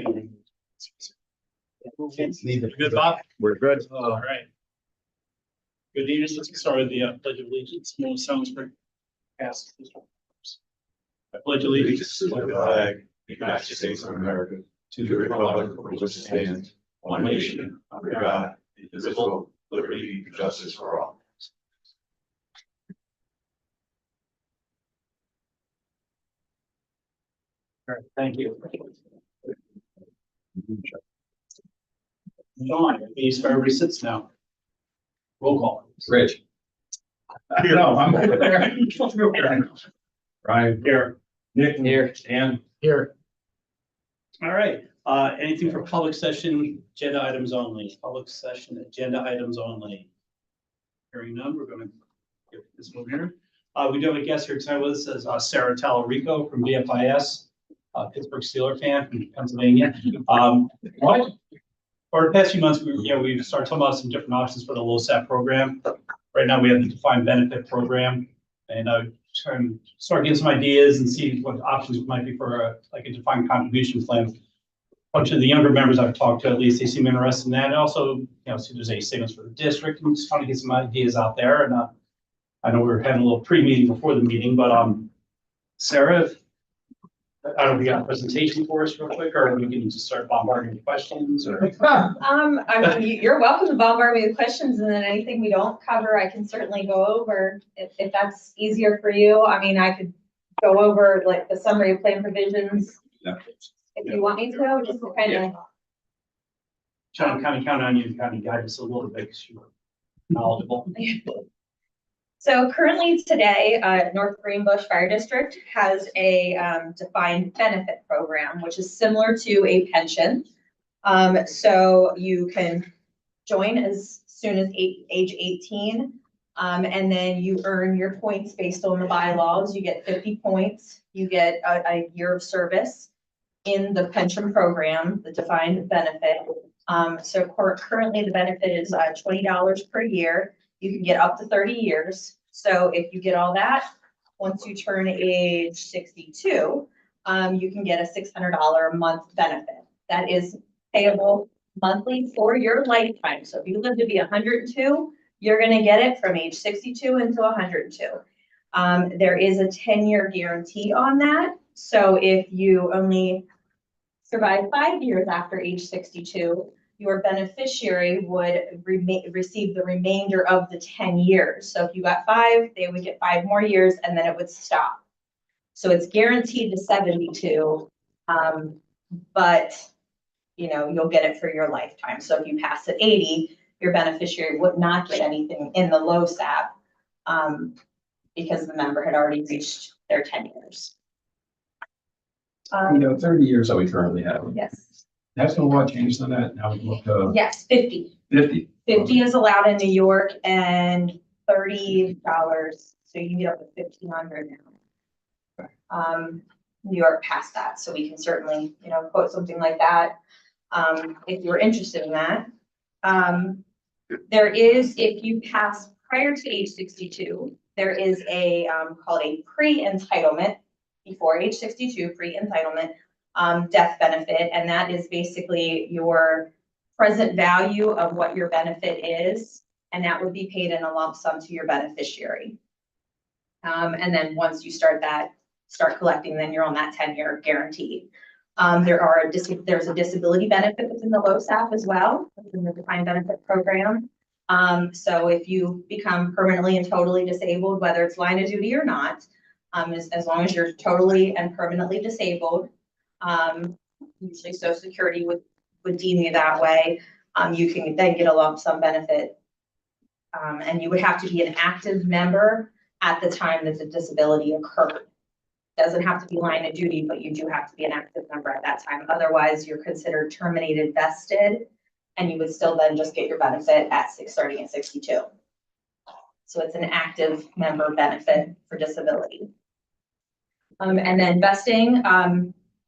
Good, Bob? We're good. All right. Good evening. Let's start with the Pledge of Allegiance. Small sounds for pass. I pledge allegiance To the flag, of the United States of America, to the republic for which it stands, one nation, under God, indivisible, liberty, and justice for all. All right, thank you. John, please, everybody sits now. Roll call. Rich. No, I'm over there. Ryan. Here. Nick. Here. Dan. Here. All right, anything for public session, agenda items only, public session, agenda items only. Hearing none, we're gonna get this one here. We do have a guest here tonight with us, as Sarah Tallarico from BFIS, Pittsburgh Steelers fan from Pennsylvania. What? For the past few months, we've started talking about some different options for the LoSAP program. Right now, we have the defined benefit program, and trying to start getting some ideas and see what options might be for like a defined contribution plan. A bunch of the younger members I've talked to, at least, they seem interested in that. And also, see if there's any savings for the district, and just trying to get some ideas out there. And I know we were having a little pre-meeting before the meeting, but Sarah, I don't know if you got a presentation for us real quick, or we can just start bombarding with questions, or. I mean, you're welcome to bombard me with questions, and then anything we don't cover, I can certainly go over if that's easier for you. I mean, I could go over like the summary of plan provisions if you want me to, just to kind of. John, kind of count on you to kind of guide us a little bit, because you're knowledgeable. So currently today, North Greenbush Fire District has a defined benefit program, which is similar to a pension. So you can join as soon as age 18, and then you earn your points based on the bylaws. You get 50 points. You get a year of service in the pension program, the defined benefit. So currently the benefit is $20 per year. You can get up to 30 years. So if you get all that, once you turn age 62, you can get a $600 a month benefit. That is payable monthly for your lifetime. So if you live to be 102, you're going to get it from age 62 until 102. There is a 10-year guarantee on that. So if you only survive 5 years after age 62, your beneficiary would receive the remainder of the 10 years. So if you got 5, they would get 5 more years, and then it would stop. So it's guaranteed to 72, but you'll get it for your lifetime. So if you pass at 80, your beneficiary would not get anything in the LoSAP because the member had already reached their 10 years. 30 years that we currently have. Yes. That's no law changed on that. Now we look to Yes, 50. 50. 50 is allowed in New York, and $30, so you can get up to $1,500 now. New York passed that, so we can certainly, quote something like that if you're interested in that. There is, if you pass prior to age 62, there is a called a pre-entitlement before age 62, pre-entitlement death benefit, and that is basically your present value of what your benefit is, and that would be paid in a lump sum to your beneficiary. And then once you start collecting, then you're on that 10-year guarantee. There's a disability benefit within the LoSAP as well, within the defined benefit program. So if you become permanently and totally disabled, whether it's line of duty or not, as long as you're totally and permanently disabled, usually Social Security would deem you that way, you can then get a lump sum benefit. And you would have to be an active member at the time that the disability occurred. Doesn't have to be line of duty, but you do have to be an active member at that time. Otherwise, you're considered terminated vested, and you would still then just get your benefit starting at 62. So it's an active member benefit for disability. And then vesting,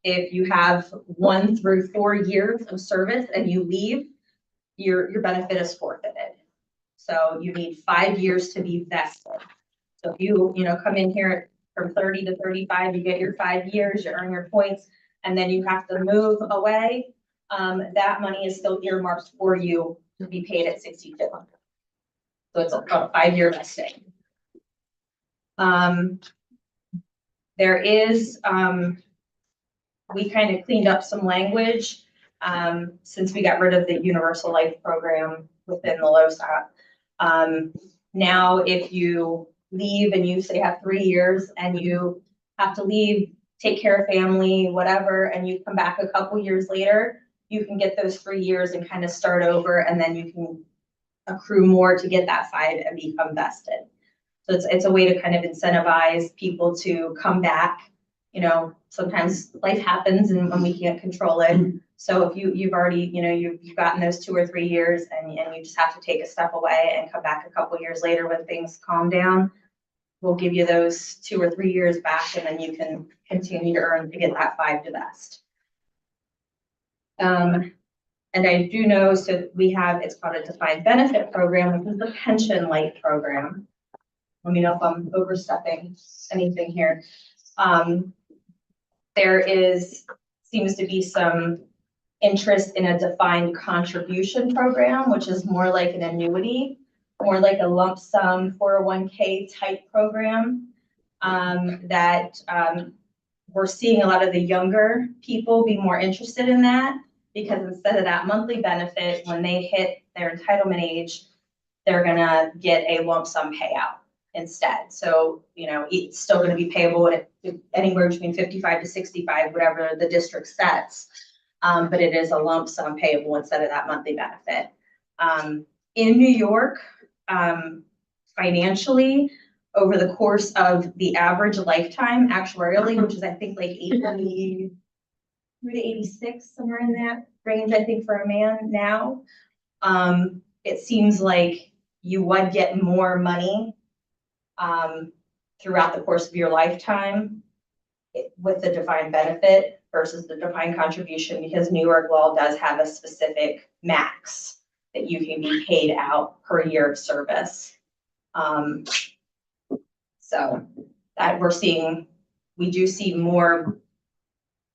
if you have 1 through 4 years of service and you leave, your benefit is forfeited. So you need 5 years to be vested. So if you come in here from 30 to 35, you get your 5 years, you earn your points, and then you have to move away, that money is still earmarked for you to be paid at 6,200. So it's a 5-year vesting. There is, we kind of cleaned up some language, since we got rid of the universal life program within the LoSAP. Now, if you leave and you say have 3 years and you have to leave, take care of family, whatever, and you come back a couple years later, you can get those 3 years and kind of start over, and then you can accrue more to get that 5 and become vested. So it's a way to kind of incentivize people to come back. You know, sometimes life happens and we can't control it. So if you've already, you know, you've gotten those 2 or 3 years and you just have to take a step away and come back a couple years later when things calm down, we'll give you those 2 or 3 years back, and then you can continue to earn to get that 5 to vest. And I do know, so we have, it's called a defined benefit program, which is the pension-like program. Let me know if I'm overstepping anything here. There seems to be some interest in a defined contribution program, which is more like an annuity, more like a lump sum 401k type program, that we're seeing a lot of the younger people be more interested in that, because instead of that monthly benefit, when they hit their entitlement age, they're gonna get a lump sum payout instead. So, you know, it's still gonna be payable at anywhere between 55 to 65, whatever the district sets. But it is a lump sum payable instead of that monthly benefit. In New York, financially, over the course of the average lifetime actuarially, which is I think like 80 to 86, somewhere in that range, I think, for a man now, it seems like you would get more money throughout the course of your lifetime with the defined benefit versus the defined contribution, because New York law does have a specific max that you can be paid out per year of service. So that we do see more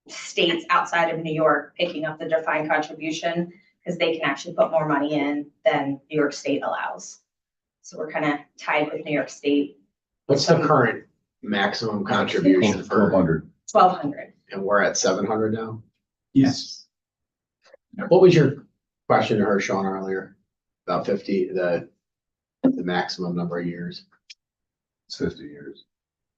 states outside of New York picking up the defined contribution, because they can actually put more money in than New York State allows. So we're kind of tied with New York State. What's the current maximum contribution for? 1,200. And we're at 700 now? Yes. What was your question to her, Sean, earlier? About 50, the maximum number of years? It's 50 years.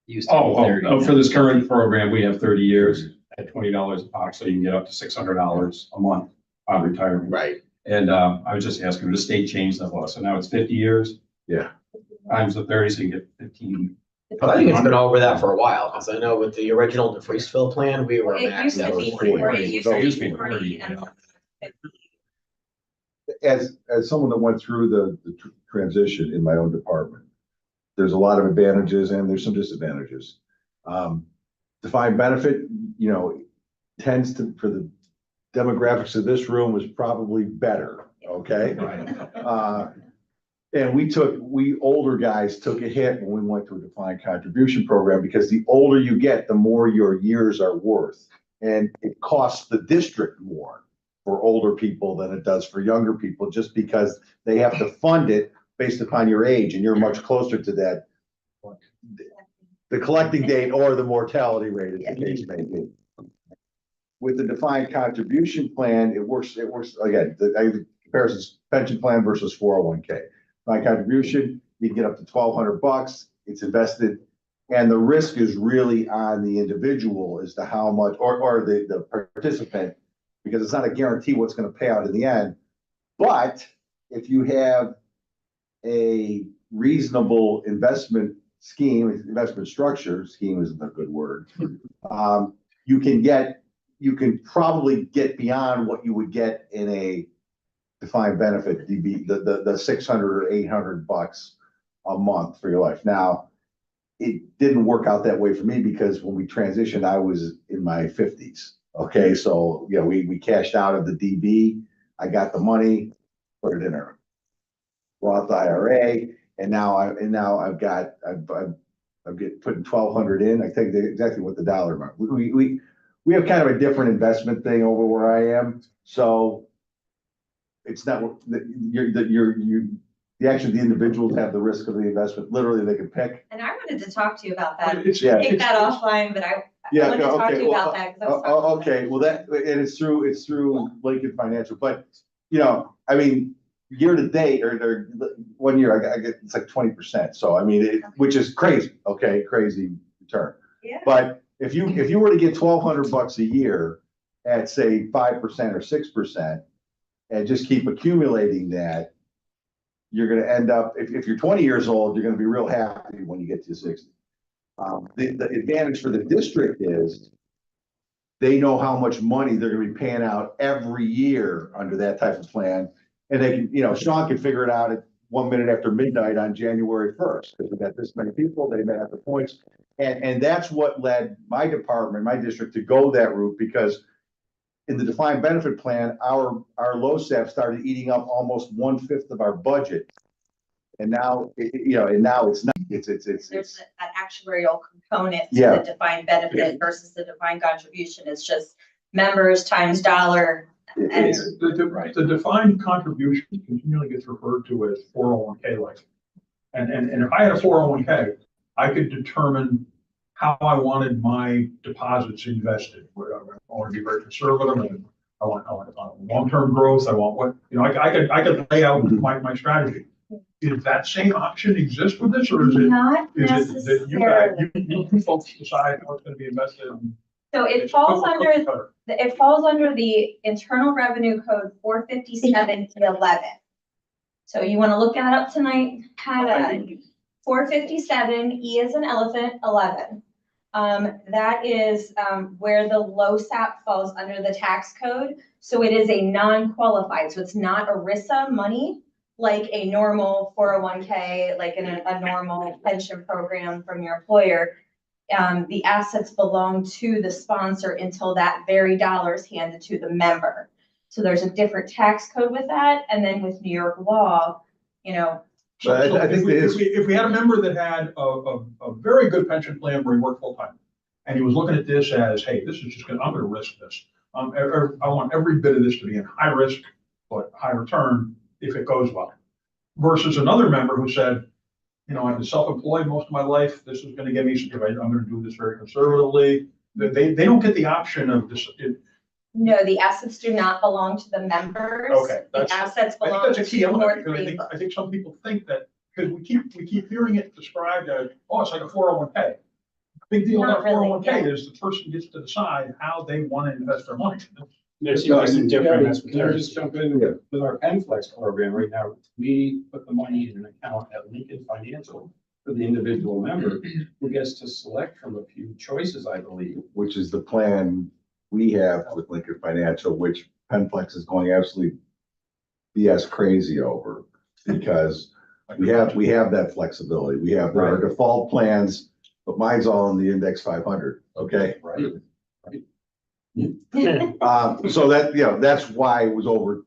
For this current program, we have 30 years at $20 a box, so you can get up to $600 a month on retirement. Right. And I was just asking, the state changed that law, so now it's 50 years. Yeah. Times the 30, so you get 15. But I think it's been over that for a while, because I know with the original DeFreeseville plan, we were It used maxed to out be 40. 40, it used to Used be to be 40, 40, and yeah. 50. As someone that went through the transition in my own department, there's a lot of advantages and there's some disadvantages. Defined benefit, you know, tends to, for the demographics of this room, was probably better, okay? And we older guys took a hit when we went to a defined contribution program, because the older you get, the more your years are worth. And it costs the district more for older people than it does for younger people, just because they have to fund it based upon your age, and you're much closer to that, the collecting date or the mortality rate, as the case may be. With the defined contribution plan, it works again, the comparisons, pension plan versus 401k. Defined contribution, you can get up to $1,200, it's invested, and the risk is really on the individual as to how much, or the participant, because it's not a guarantee what's going to pay out in the end. But if you have a reasonable investment structure, scheme isn't a good word, you can probably get beyond what you would get in a defined benefit, the 600 or 800 bucks a month for your life. Now, it didn't work out that way for me, because when we transitioned, I was in my 50s. Okay, so yeah, we cashed out of the DB. I got the money, put it in a Roth IRA, and now I'm putting 1,200 in. I think exactly what the dollar amount. we have kind of a different investment thing over where I am, so it's not, the individuals have the risk of the investment, literally, they can pick. And I wanted to talk to you about that. Yeah. Take that offline, but I wanted to talk to you about that. 'Cause I was talking to Okay, well, and it's through Lincoln Financial, but, you know, I mean, year to date, or 1 year, I get, it's like 20%, so I mean, which is crazy, okay, crazy return. Yeah. But if you were to get $1,200 a year at, say, 5% or 6%, and just keep accumulating that, you're gonna end up, if you're 20 years old, you're gonna be real happy when you get to 60. The advantage for the district is they know how much money they're gonna be paying out every year under that type of plan. And they can, you know, Sean can figure it out at 1 minute after midnight on January 1st, because we got this many people, they may have the points. And that's what led my department, my district, to go that route, because in the defined benefit plan, our low staff started eating up almost 1/5 of our budget. And now, now it's not, it's. There's an actuarial component to Yeah. the defined benefit versus the defined contribution. It's just members times dollar. And It's, The defined contribution continually gets referred to as 401k like. And if I had a 401k, I could determine how I wanted my deposits invested. Where I want to be very conservative, and I want long-term growth. I want what, I could lay out my strategy. Does that same option exist with this, or is it? not Is it that you guys, necessarily. you folks decide what's going to be invested? So it falls under the Internal Revenue Code 457E11. So you want to look that up tonight? Have at it. 457, E as an elephant, 11. That is where the LoSAP falls under the tax code. So it is a non-qualified, so it's not ERISA money like a normal 401k, like in a normal pension program from your employer. The assets belong to the sponsor until that very dollar is handed to the member. So there's a different tax code with that. And then with New York law, But I think if we had a member that had a very good pension plan where he worked full time, and he was looking at this as, hey, this is just I'm gonna risk this. I want every bit of this to be in high risk, but high return if it goes well. Versus another member who said, I've been self-employed most of my life. This is gonna get me, I'm gonna do this very conservatively. They don't get the option of this. No, the assets do not belong to the members. Okay, The assets I think belong that's to a key two element, or because three. I think some people think that, because we keep hearing it described as, oh, it's like a 401k. Big deal about Not really, 401k is the person gets to decide how they want to invest their money. There's some different. Can I just jump in with our PenFlex program right now? We put the money in an account at Lincoln Financial for the individual member, who gets to select from a few choices, I believe. which is the plan we have with Lincoln Financial, which Penflex is going absolutely BS crazy over, because we have that flexibility. We have our default plans, but mine's all in the index 500. Okay. Right. So that, that's why it was over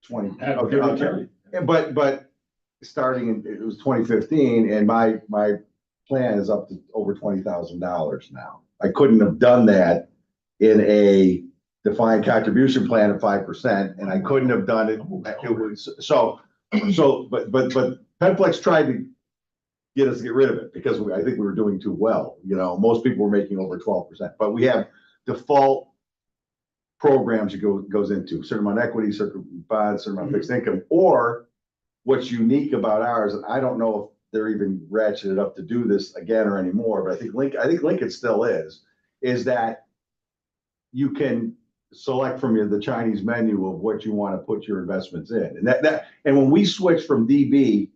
20. Okay. But starting it was 2015, and my plan is up to over $20,000 now. I couldn't have done that in a defined contribution plan of 5%, and I couldn't have done it. It was but Penflex tried to get us to get rid of it, because I think we were doing too well. Most people were making over 12%, but we have default programs it goes into certain amount of equity, certain bonds, certain amount of fixed income. Or what's unique about ours, and I don't know if they're even ratcheted up to do this again or anymore, but I think Lincoln still is that you can select from the Chinese menu of what you want to put your investments in. And when we switched from DB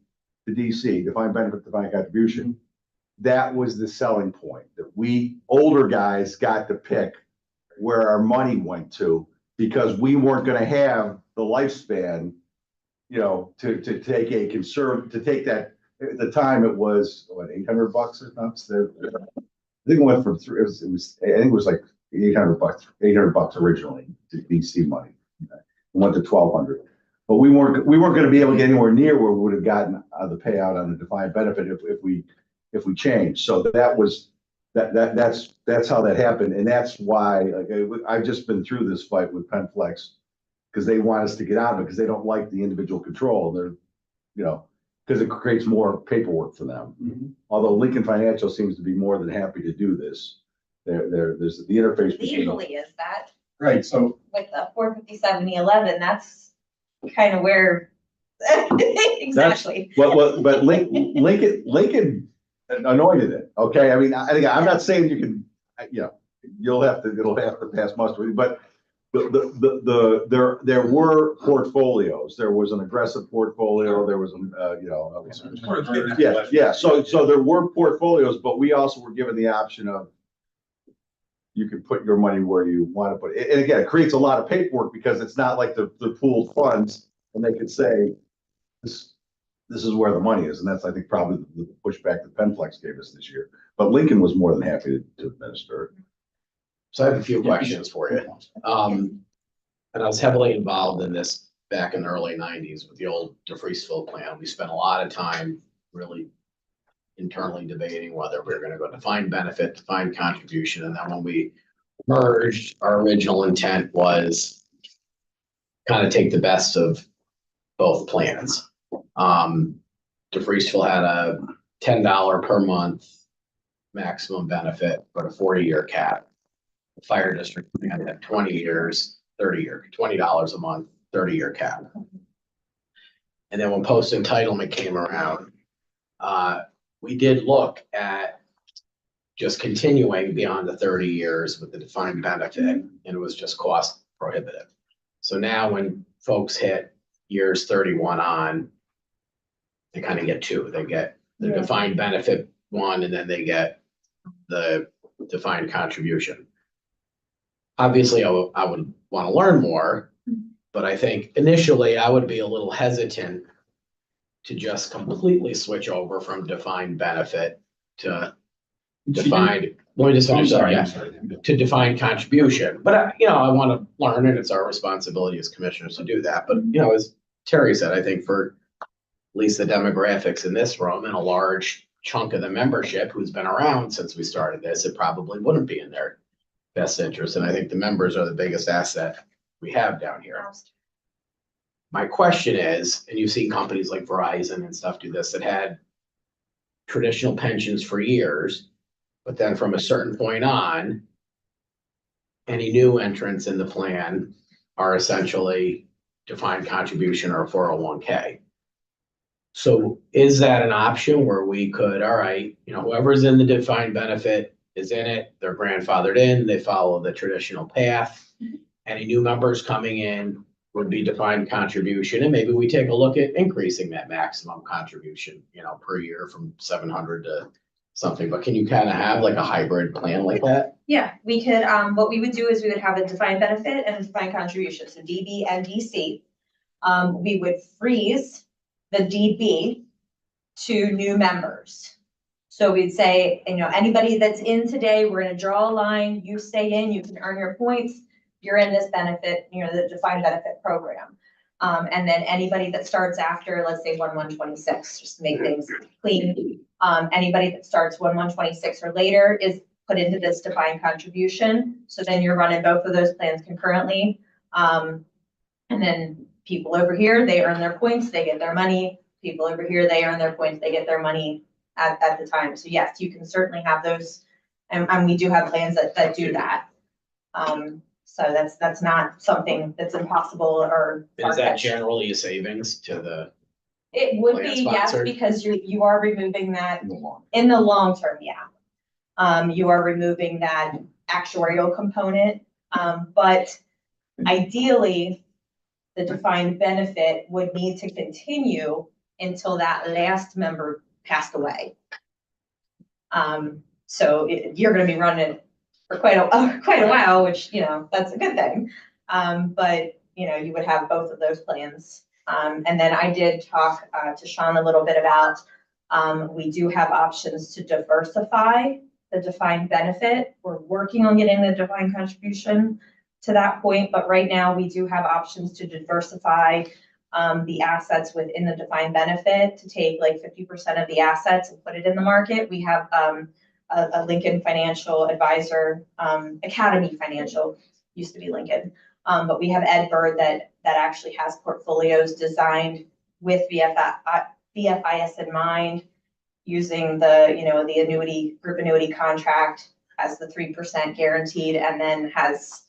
to DC, defined benefit, defined contribution, that was the selling point, that we older guys got to pick where our money went to, because we weren't going to have the lifespan, to take that. At the time, it was what, $800 or something. I think it went from three. I think it was like $800 originally to DC money. It went to $1,200, but we weren't going to be able to get anywhere near where we would have gotten the payout on the defined benefit if we changed. So that was That's how that happened, and that's why, like, I've just been through this fight with PenFlex. Because they want us to get out of it, because they don't like the individual control, they're, because it creates more paperwork for them. Although Lincoln Financial seems to be more than happy to do this. There's the interface between. Legally is that Right, so with the 457-11, that's kind of where. Exactly. But Lincoln anointed it, okay? I mean, I'm not saying you can, it'll have to pass muster, but there were portfolios. There was an aggressive portfolio, there was, yeah. So there were portfolios, but we also were given the option of you can put your money where you want to put it. And again, it creates a lot of paperwork because it's not like the pooled funds, and they could say, this is where the money is. And that's, I think, probably the pushback that PenFlex gave us this year. But Lincoln was more than happy to administer it. So I have a few questions for you. And I was heavily involved in this back in the early 90s with the old DeFriesville plan. We spent a lot of time really internally debating whether we were going to go defined benefit, defined contribution. And then when we merged, our original intent was kind of take the best of both plans. DeFriesville had a $10 per month maximum benefit, but a 40-year cap. The fire district had 20 years, 30-year, $20 a month, 30-year cap. And then when post entitlement came around, we did look at just continuing beyond the 30 years with the defined benefit, and it was just cost prohibitive. So now when folks hit years 31 on, they kind of get two. They get the defined benefit one, and then they get the defined contribution. Obviously, I would want to learn more, but I think initially I would be a little hesitant to just completely switch over from defined benefit to defined. Let me just finish. To defined contribution. But I want to learn, and it's our responsibility as commissioners to do that. But as Terry said, I think for at least the demographics in this room and a large chunk of the membership who's been around since we started this, it probably wouldn't be in their best interest. And I think the members are the biggest asset we have down here. My question is, and you've seen companies like Verizon and stuff do this that had traditional pensions for years, but then from a certain point on, any new entrants in the plan are essentially defined contribution or a 401k. So is that an option where we could, all right, whoever's in the defined benefit is in it, they're grandfathered in, they follow the traditional path. Any new members coming in would be defined contribution, and maybe we take a look at increasing that maximum contribution, per year from 700 to something. But can you kind of have like a hybrid plan like that? Yeah, we could, what we would do is we would have a defined benefit and a defined contribution, so DB and DC. We would freeze the DB to new members. So we'd say, anybody that's in today, we're gonna draw a line, you stay in, you can earn your points, you're in this benefit, the defined benefit program. And then anybody that starts after, let's say 1/1/26, just to make things clean. Anybody that starts 1/1/26 or later is put into this defined contribution. So then you're running both of those plans concurrently. And then people over here, they earn their points, they get their money. People over here, they earn their points, they get their money at the time. So yes, you can certainly have those. And we do have plans that do that. So that's not something that's impossible or. Is that generally a savings to the? It would plan be, yes, sponsor? because you are removing that in the long term, yeah. You are removing that actuarial component, but ideally, the defined benefit would need to continue until that last member passed away. So you're gonna be running for quite a while, which, that's a good thing. But, you would have both of those plans. And then I did talk to Sean a little bit about, we do have options to diversify the defined benefit. We're working on getting the defined contribution to that point, but right now we do have options to diversify the assets within the defined benefit, to take like 50% of the assets and put it in the market. We have a Lincoln Financial Advisor, Academy Financial, used to be Lincoln. But we have Ed Bird that actually has portfolios designed with VFIS in mind, using the annuity, group annuity contract as the 3% guaranteed, and then has,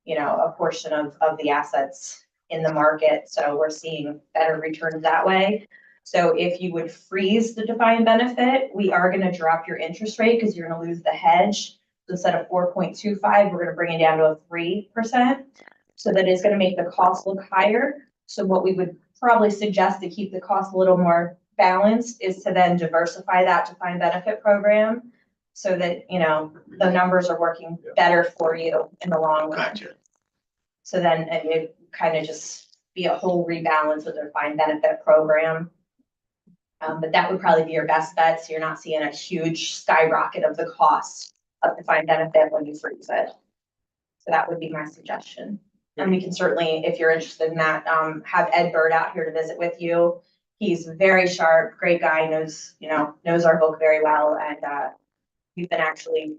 a portion of the assets in the market. So we're seeing better returns that way. So if you would freeze the defined benefit, we are gonna drop your interest rate because you're gonna lose the hedge. So instead of 4.25, we're gonna bring it down to a 3%. So that is gonna make the cost look higher. So what we would probably suggest to keep the cost a little more balanced is to then diversify that defined benefit program so that, the numbers are working better for you in the long run. Gotcha. So then it kind of just be a whole rebalance of the defined benefit program. But that would probably be your best bet, so you're not seeing a huge skyrocket of the cost of defined benefit when you freeze it. So that would be my suggestion. And we can certainly, if you're interested in that, have Ed Bird out here to visit with you. He's very sharp, great guy, knows our book very well, and we've been actually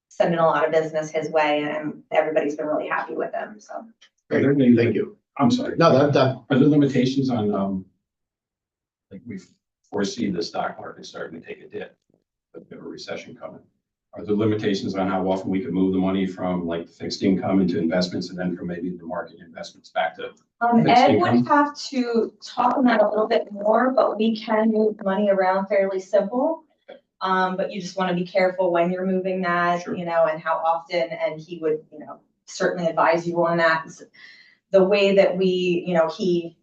sending a lot of business his way, and everybody's been really happy with him, so. Great, Are there any- thank you. I'm sorry. No, that, Are there limitations on, like we foresee the stock market starting to take a dip, a bit of a recession coming? Are there limitations on how often we can move the money from like fixed income into investments and then from maybe the market investments back to? Fixed Ed income? would have to talk on that a little bit more, but we can move money around fairly simple. But you just want to be careful when you're moving that, Sure. And how often, and he would, certainly advise you on that. The way that we, he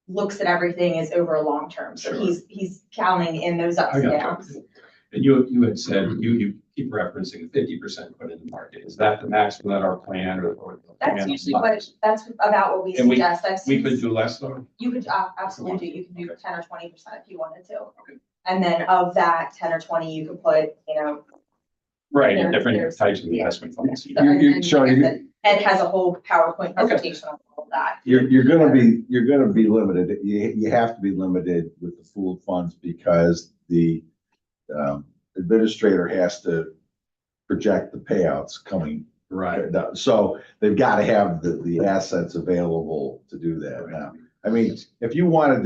looks at everything is over a long term, so Sure. he's counting in those ups I and got downs. you. And you had said, you keep referencing 50% put in the market. Is that the maximum that our plan or? the That's plan usually allows? that's about what we And we- suggest. We could do less though? You could absolutely do, you can do Okay. 10 or 20% if you wanted to. Okay. And then of that 10 or 20, you could put, Right, There- and different there's- types of yeah. investment funds. and- and so like I you- said, Ed has a whole PowerPoint Okay. presentation on all of that. You're gonna be limited. You have to be limited with the pooled funds because the administrator has to project the payouts coming. Right. So they've got to have the assets available to do that now. I mean, if you wanted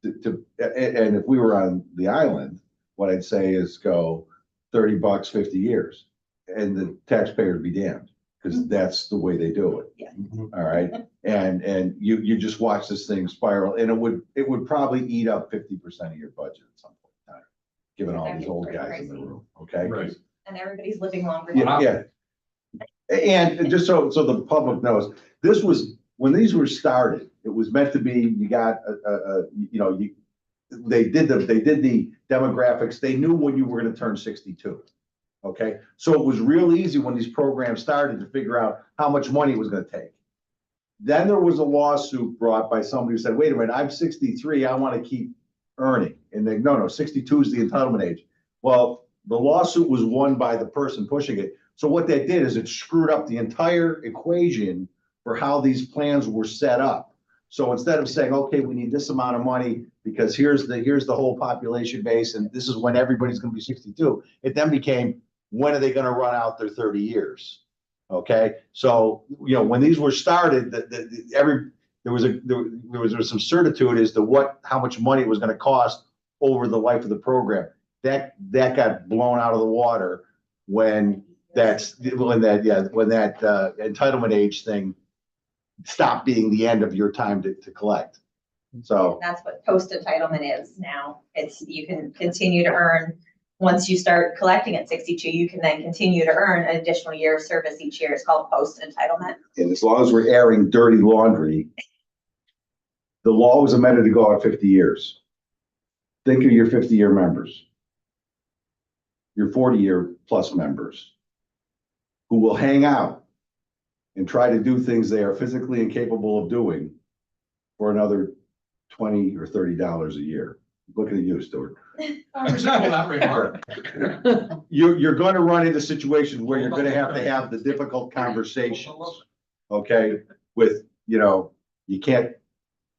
and if we were on the island, what I'd say is go $30, 50 years, and the taxpayer would be damned, because that's the way they do it. Mhm. All right, and you just watch this thing spiral, and it would probably eat up 50% of your budget at some point in time, given all these old guys in the room, okay? Right. And everybody's living longer. Yeah, yeah. And just so the public knows, when these were started, it was meant to be, you got, they did the demographics, they knew when you were gonna turn 62. Okay, so it was real easy when these programs started to figure out how much money it was gonna take. Then there was a lawsuit brought by somebody who said, wait a minute, I'm 63, I wanna keep earning. And they, no, 62 is the entitlement age. Well, the lawsuit was won by the person pushing it. So what that did is it screwed up the entire equation for how these plans were set up. So instead of saying, okay, we need this amount of money because here's the whole population base and this is when everybody's gonna be 62, it then became, when are they gonna run out their 30 years? Okay, so, when these were started, there was some certitude as to how much money it was gonna cost over the life of the program. That got blown out of the water when that entitlement age thing stopped being the end of your time to collect. So, That's what post entitlement is now. You can continue to earn, once you start collecting at 62, you can then continue to earn an additional year of service each year. It's called post entitlement. and as long as we're airing dirty laundry, the law was amended to go out 50 years. Think of your 50-year members, your 40-year plus members, who will hang out and try to do things they are physically incapable of doing for another $20 or $30 a year. Looking at you, Stuart. Not very hard. You're going to run into situations where you're going to have the difficult conversations, okay? With, you can't,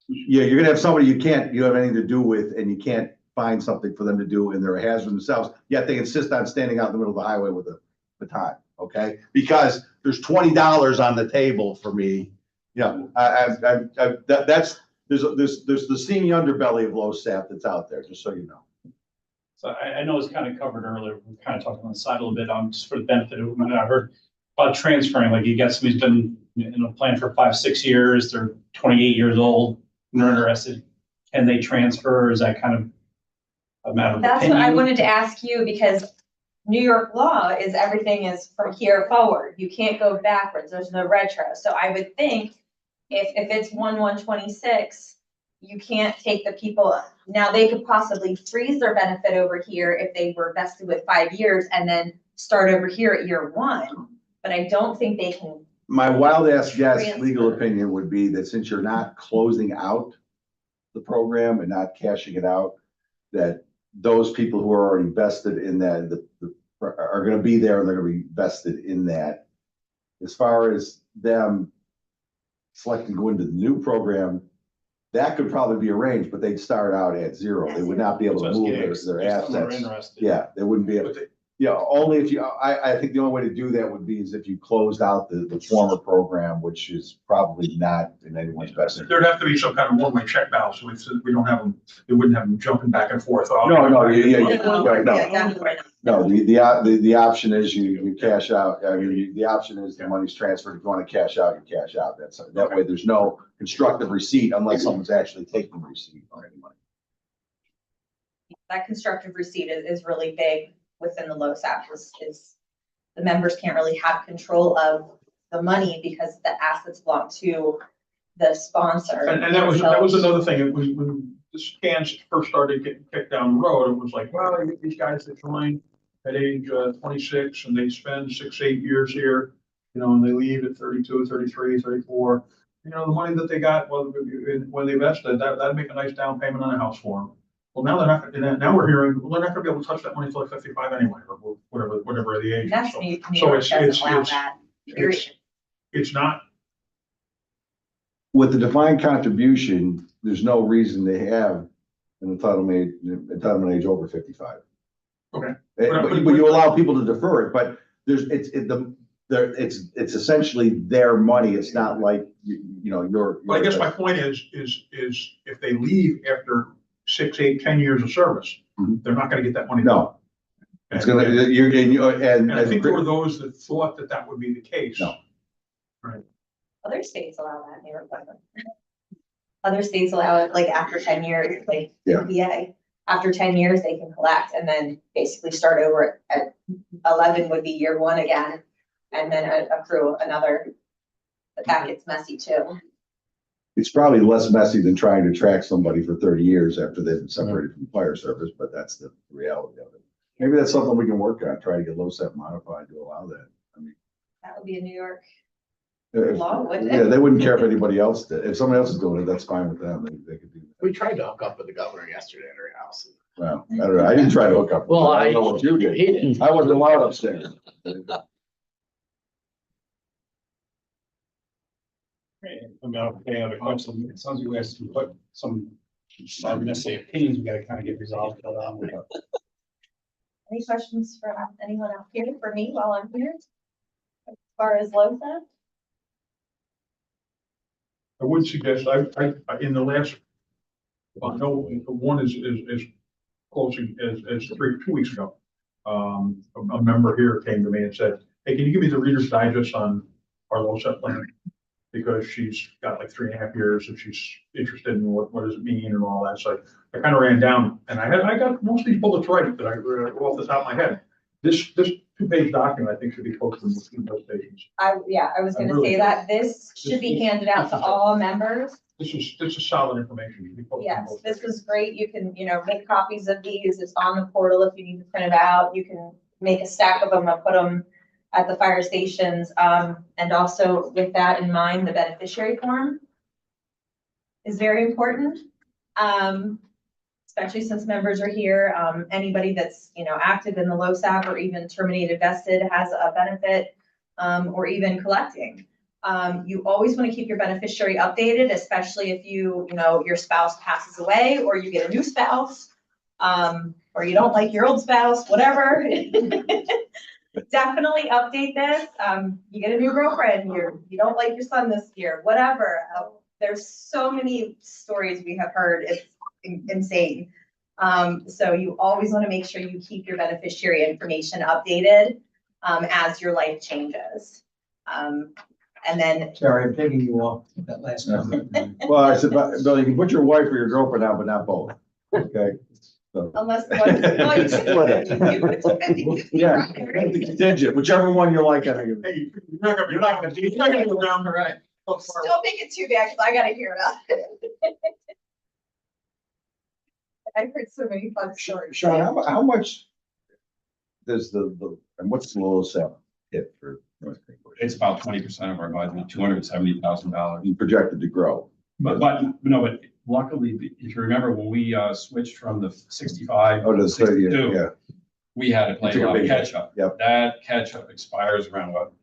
you're going to have somebody you have anything to do with, and you can't find something for them to do and they're a hazard themselves, yet they insist on standing out in the middle of the highway with a baton, okay? Because there's $20 on the table for me. You know, there's the seamy underbelly of LoSAP that's out there, just so you know. So I know it's kind of covered earlier, we kind of talked on the side a little bit, just for the benefit of, I heard about transferring, like you got somebody who's been in a plan for 5-6 years, they're 28 years old, and they're interested, can they transfer, is that kind of a matter of That's what I opinion? wanted to ask you, because New York law is everything is from here forward. You can't go backwards. There's no retro. So I would think if it's 1/1/26, you can't take the people, now they could possibly freeze their benefit over here if they were vested with 5 years and then start over here at year 1. But I don't think they can. My wild ass guess, Transfer. legal opinion would be that since you're not closing out the program and not cashing it out, that those people who are already vested in that, are gonna be there and they're gonna be vested in that. As far as them selecting to go into the new program, that could probably be arranged, but they'd start out at 0. They would not be able to move their Just some are assets. interested. Yeah, they wouldn't be able, only if you, I think the only way to do that would be is if you closed out the former program, which is probably not in anyone's best interest. There'd have to be some kind of one-way check balance, so we don't have them, we wouldn't have them jumping back and forth. No, right, no. Yeah, definitely not. No, the option is you cash out. I mean, the option is the money's transferred. If you want to cash out, you cash out. That way there's no constructive receipt unless someone's actually taking receipt on any money. That constructive receipt is really big within the LoSAP, is the members can't really have control of the money because the assets belong to the sponsor. And that was another thing, when the scans first started getting kicked down the road, it was like, well, these guys that join at age 26 and they spend 6-8 years here, and they leave at 32, 33, 34. The money that they got when they vested, that'd make a nice down payment on a house for them. Well, now they're not, now we're hearing, well, they're not gonna be able to touch that money until they're 55 anyway, or whatever the age That's is. New So York it's, doesn't allow that, period. it's not, With the defined contribution, there's no reason to have an entitlement age over 55. Okay. But you allow people to defer it, but it's essentially their money. It's not like, your. but I guess my point is if they leave after 6, 8, 10 years of service, Mhm. they're not gonna get that money. No, it's gonna, And I think there were those that thought that would be the case. No. Other states allow that, New York doesn't. Other states allow it like after 10 years, like Yeah. VA. After 10 years, they can collect and then basically start over at 11 would be year 1 again. And then accrue another, but that gets messy too. It's probably less messy than trying to track somebody for 30 years after they've been separated from the fire service, but that's the reality of it. Maybe that's something we can work on, try to get LoSAP modified to allow that. I mean, That would be a New York if- law, wouldn't yeah, it? they wouldn't care if anybody else did. If somebody else is doing it, that's fine with them. They could do that. We tried to hook up with the governor yesterday at her house. Well, I don't know. I didn't try to hook up. Well, I don't know what you did. He did. I wasn't allowed upstairs. Okay, other questions? It sounds like we have to put some, I'm gonna say opinions, we gotta kind of get resolved. Any questions for anyone out here for me while I'm here? As far as LoSAP? I would suggest, I in the last, no, one is closing as 2 weeks ago. A member here came to me and said, hey, can you give me the Reader's Digest on our LoSAP plan? Because she's got like 3.5 years and she's interested in what does it mean and all that. So I kind of ran down and I got most of these bullets right that I wrote off the top of my head. This 2-page document, I think, should be posted in those pages. I was I gonna really say do. that this should be handed out to all members. This is solid information. It should be posted in Yes, both this pages. was great. You can, make copies of these. It's on the portal if you need to print it out. You can make a stack of them and put them at the fire stations. And also with that in mind, the beneficiary form is very important. Especially since members are here, anybody that's, active in the LoSAP or even terminated vested has a benefit, or even collecting. You always want to keep your beneficiary updated, especially if your spouse passes away or you get a new spouse. or you don't like your old spouse, whatever. Definitely update this. You get a new girlfriend, you don't like your son this year, whatever. There's so many stories we have heard. It's insane. So you always want to make sure you keep your beneficiary information updated, as your life changes. And then, Sorry, I'm taking you off that last comment. Well, I said, Bill, you can put your wife or your girlfriend out, but not both, okay? So, unless, well, you could. yeah, contingent, whichever one you like, I think. Hey, you're not gonna go down the right. Don't make it too bad, because I gotta hear it. I've heard so many fun stories. Sean, how much does and what's the lowest hit for North Green Bush? It's about 20% of our budget, $270,000. You projected to grow. But luckily, if you remember, when we switched from the 65 Oh, to the 30, 62, yeah. we had to play Took a a lot of big catch up. Yep. That catch up expires around what,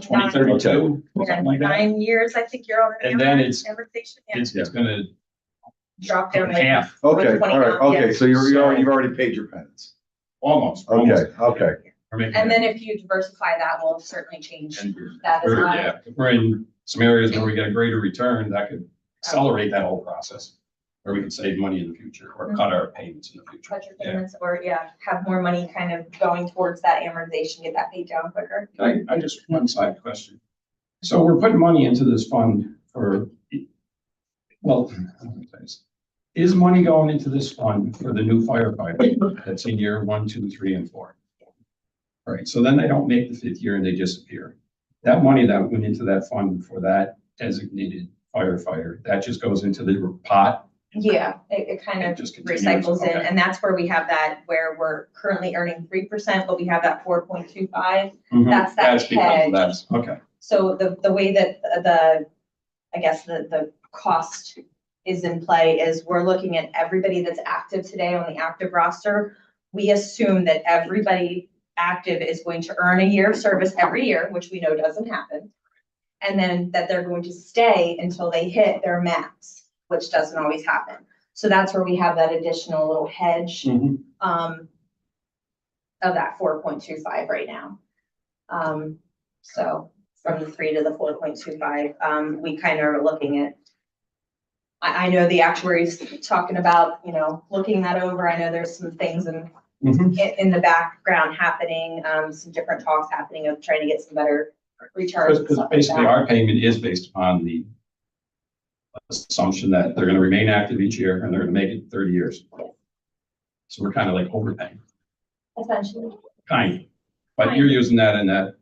2032, something like that. 9 years, I think you're on. And then it's- amortization, yeah. It's gonna Drop down like half, Okay, 20 all right, now, yeah. okay, so you've already paid your penance. almost. Okay, okay. We're making And it. then if you diversify that, will certainly change And that as we're- well. Yeah, if we're in some areas where we get a greater return, that could accelerate that whole process. Where we could save money in the future or cut our payments in the future. Cut your Yeah. payments, or have more money kind of going towards that amortization, get that paid down quicker. I just, one side question. So we're putting money into this fund for, well, is money going into this fund for the new firefighter that's in year 1, 2, 3, and 4? All right, so then they don't make the 5th year and they disappear. That money that went into that fund for that designated firefighter, that just goes into the pot? Yeah, it kind It of just continues, recycles in, okay. and that's where we have that, where we're currently earning 3%, but we have that 4.25. Mhm. That's that That's because hedge. of that, okay. So the way that I guess the cost is in play is we're looking at everybody that's active today on the active roster. We assume that everybody active is going to earn a year of service every year, which we know doesn't happen. And then that they're going to stay until they hit their max, which doesn't always happen. So that's where we have that additional little hedge, Mhm. of that 4.25 right now. So from the 3 to the 4.25, we kind of are looking at, I know the actuaries talking about, looking that over. I know there's some things in the background happening, some different talks happening of trying to get some better returns. and Because stuff like basically that. our payment is based upon the assumption that they're gonna remain active each year and they're gonna make it 30 years. So we're kind of like overpaying, Essentially, but you're using that in that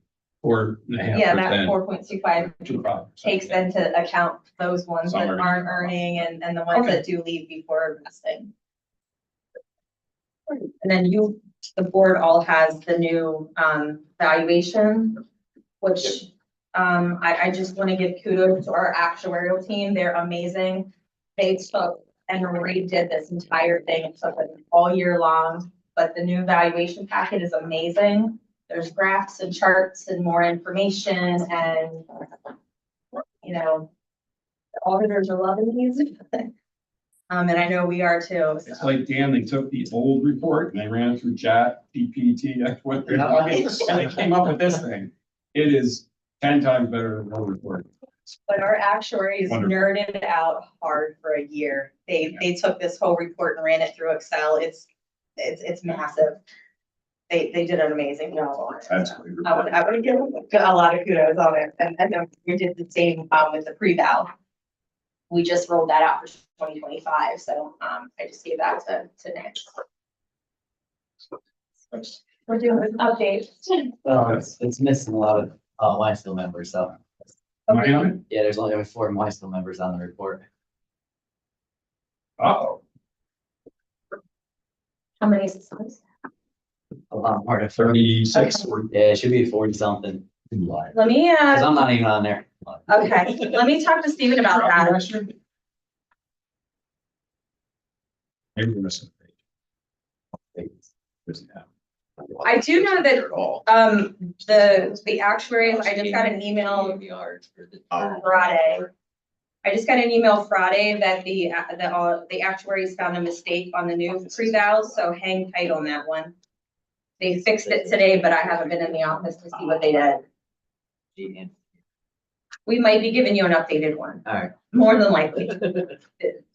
4.5%. yeah, that 4.25 2%. takes into account those ones that Some are- aren't earning and the ones Okay. that do leave before investing. And then the board all has the new valuation, which I just want to give kudos to our actuarial team. They're amazing. They took and redid this entire thing. It took them all year long, but the new valuation packet is amazing. There's graphs and charts and more information, and the auditors are loving these. And I know we are too. It's like, Dan, they took the old report and they ran it through chat, GPT, and they came up with this thing. It is 10 times better than the old report. But our actuaries Wonderful. nerded out hard for a year. They took this whole report and ran it through Excel. It's massive. They did an amazing job on it. That's So what we I would give a lot of kudos on it. And then we did the same with the pre-val. We just rolled that out for 2025. So I just gave that to Nick. We're doing updates. It's missing a lot of Limestone members, so, Am I on it? yeah, there's only 4 Limestone members on the report. Uh-oh. How many is this? A lot more than 36. Yeah, it should be 40 something, Let me, because I'm not even on there. okay, let me talk to Steven about that. Maybe we're missing a page. I do know that, the actuaries, I just got an email from Friday. I just got an email Friday that the actuaries found a mistake on the new pre-vals, so hang tight on that one. They fixed it today, but I haven't been in the office to see what they did. We might be giving you an updated one, All right. more than likely.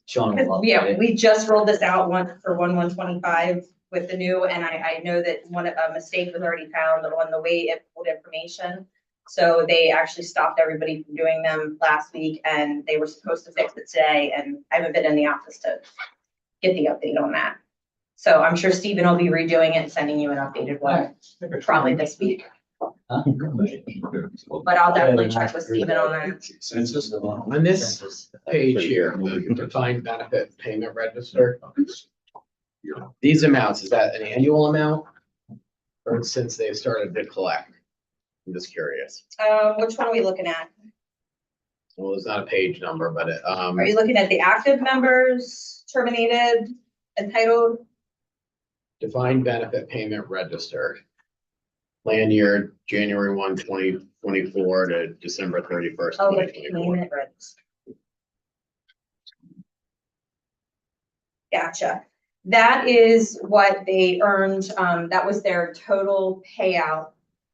Showing them love. Yeah, we just rolled this out once for 1/1/25 with the new, and I know that a mistake was already found on the way it pulled information. So they actually stopped everybody from doing them last week, and they were supposed to fix it today, and I haven't been in the office to get the update on that. So I'm sure Stephen will be redoing it and sending you an updated one, probably this week. Huh? But I'll definitely check with Stephen on that. Census. On this page here, the defined benefit payment register. These amounts, is that an annual amount? Or since they've started to collect? I'm just curious. Which one are we looking at? Well, there's not a page number, but Are you looking at the active members, terminated, entitled? defined benefit payment register. Plan year January 1, 2024 to December 31st, Oh, the 2024. payment register. Gotcha. That is what they earned. That was their total payout